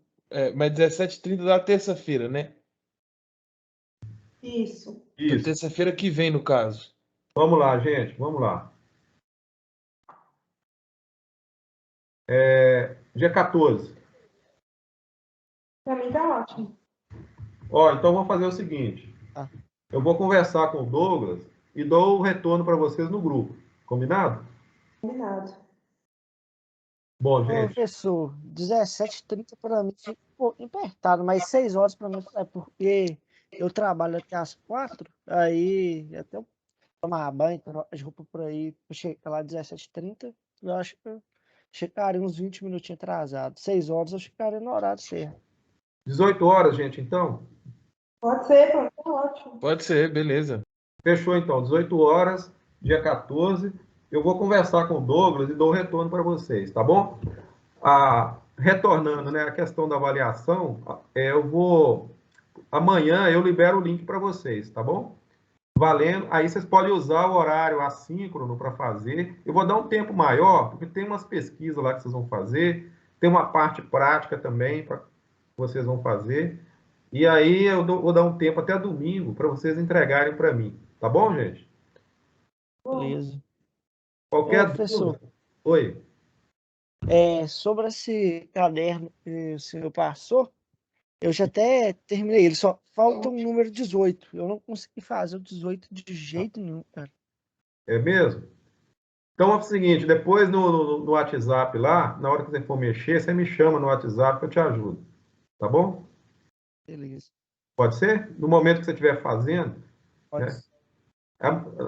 Mas 17h30 da terça-feira, né? Isso. Da terça-feira que vem, no caso. Vamos lá, gente. Vamos lá. Dia 14. Para mim tá ótimo. Então vamos fazer o seguinte. Eu vou conversar com o Douglas e dou o retorno para vocês no grupo. Combinado? Combinado. Bom, gente. Professor, 17h30 para mim fica um pouco apertado, mas 6 horas para mim é porque eu trabalho até às 4, aí até eu tomar banho, trocar de roupa por aí, eu chegar lá às 17h30, eu acho que eu chegaria uns 20 minutinhos atrasado. 6 horas eu chegaria no horário certo. 18 horas, gente, então? Pode ser, tá ótimo. Pode ser, beleza. Fechou, então. 18 horas, dia 14. Eu vou conversar com o Douglas e dou o retorno para vocês, tá bom? Retornando, né, a questão da avaliação, amanhã eu libero o link para vocês, tá bom? Valendo. Aí vocês podem usar o horário assíncrono para fazer. Eu vou dar um tempo maior, porque tem umas pesquisas lá que vocês vão fazer, tem uma parte prática também que vocês vão fazer. E aí eu vou dar um tempo até domingo para vocês entregarem para mim. Tá bom, gente? Beleza. Qualquer professor, dúvida? Oi. Sobre esse caderno que o senhor passou, eu já até terminei ele, só falta o número 18. Eu não consegui fazer o 18 de jeito nenhum, cara. É mesmo? Então é o seguinte, depois no WhatsApp lá, na hora que você for mexer, você me chama no WhatsApp que eu te ajudo. Tá bom? Beleza. Pode ser? No momento que você estiver fazendo, Pode né? ser.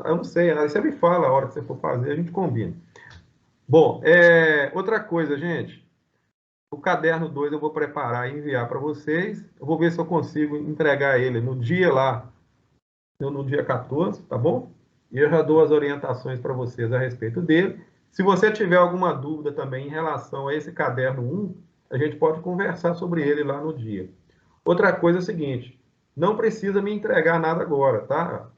Eu não sei, aí você me fala a hora que você for fazer, a gente combina. Bom, outra coisa, gente. O caderno 2 eu vou preparar e enviar para vocês. Eu vou ver se eu consigo entregar ele no dia lá, no dia 14, tá bom? E eu já dou as orientações para vocês a respeito dele. Se você tiver alguma dúvida também em relação a esse caderno 1, a gente pode conversar sobre ele lá no dia. Outra coisa é o seguinte, não precisa me entregar nada agora, tá?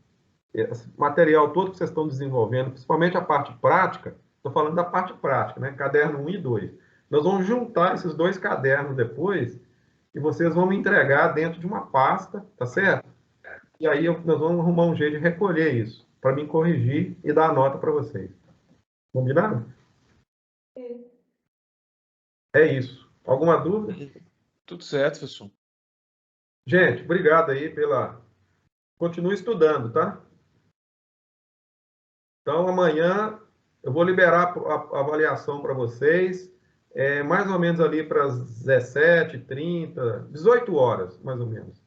Esse material todo que vocês estão desenvolvendo, principalmente a parte prática, estou falando da parte prática, né? Caderno 1 e 2. Nós vamos juntar esses dois cadernos depois e vocês vão me entregar dentro de uma pasta, tá certo? E aí nós vamos arrumar um jeito de recolher isso, para me corrigir e dar a nota para vocês. Combinado? É isso. Alguma dúvida? Tudo certo, professor. Gente, obrigado aí Continue estudando, tá? Então, amanhã eu vou liberar a avaliação para vocês, mais ou menos ali para as 17h30, 18 horas, mais ou menos.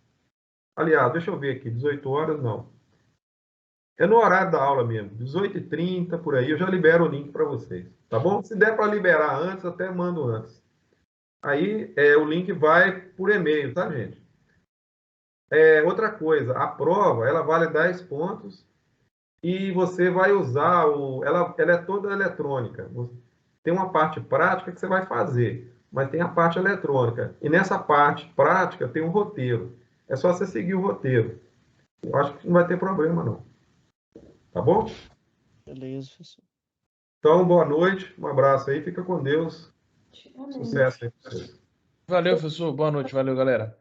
Aliás, deixa eu ver aqui, 18 horas não. É no horário da aula mesmo, 18h30, por aí, eu já libero o link para vocês, tá bom? Se der para liberar antes, até mando antes. Aí, o link vai por e-mail, tá, gente? Outra coisa, a prova, ela vale 10 pontos e você vai usar, ela é toda eletrônica. Tem uma parte prática que você vai fazer, mas tem a parte eletrônica. E nessa parte prática tem um roteiro. É só você seguir o roteiro. Eu acho que não vai ter problema, não. Tá bom? Beleza, professor. Então, boa noite, um abraço aí, fica com Deus. Sucesso aí pra vocês. Valeu, professor. Boa noite. Valeu, galera.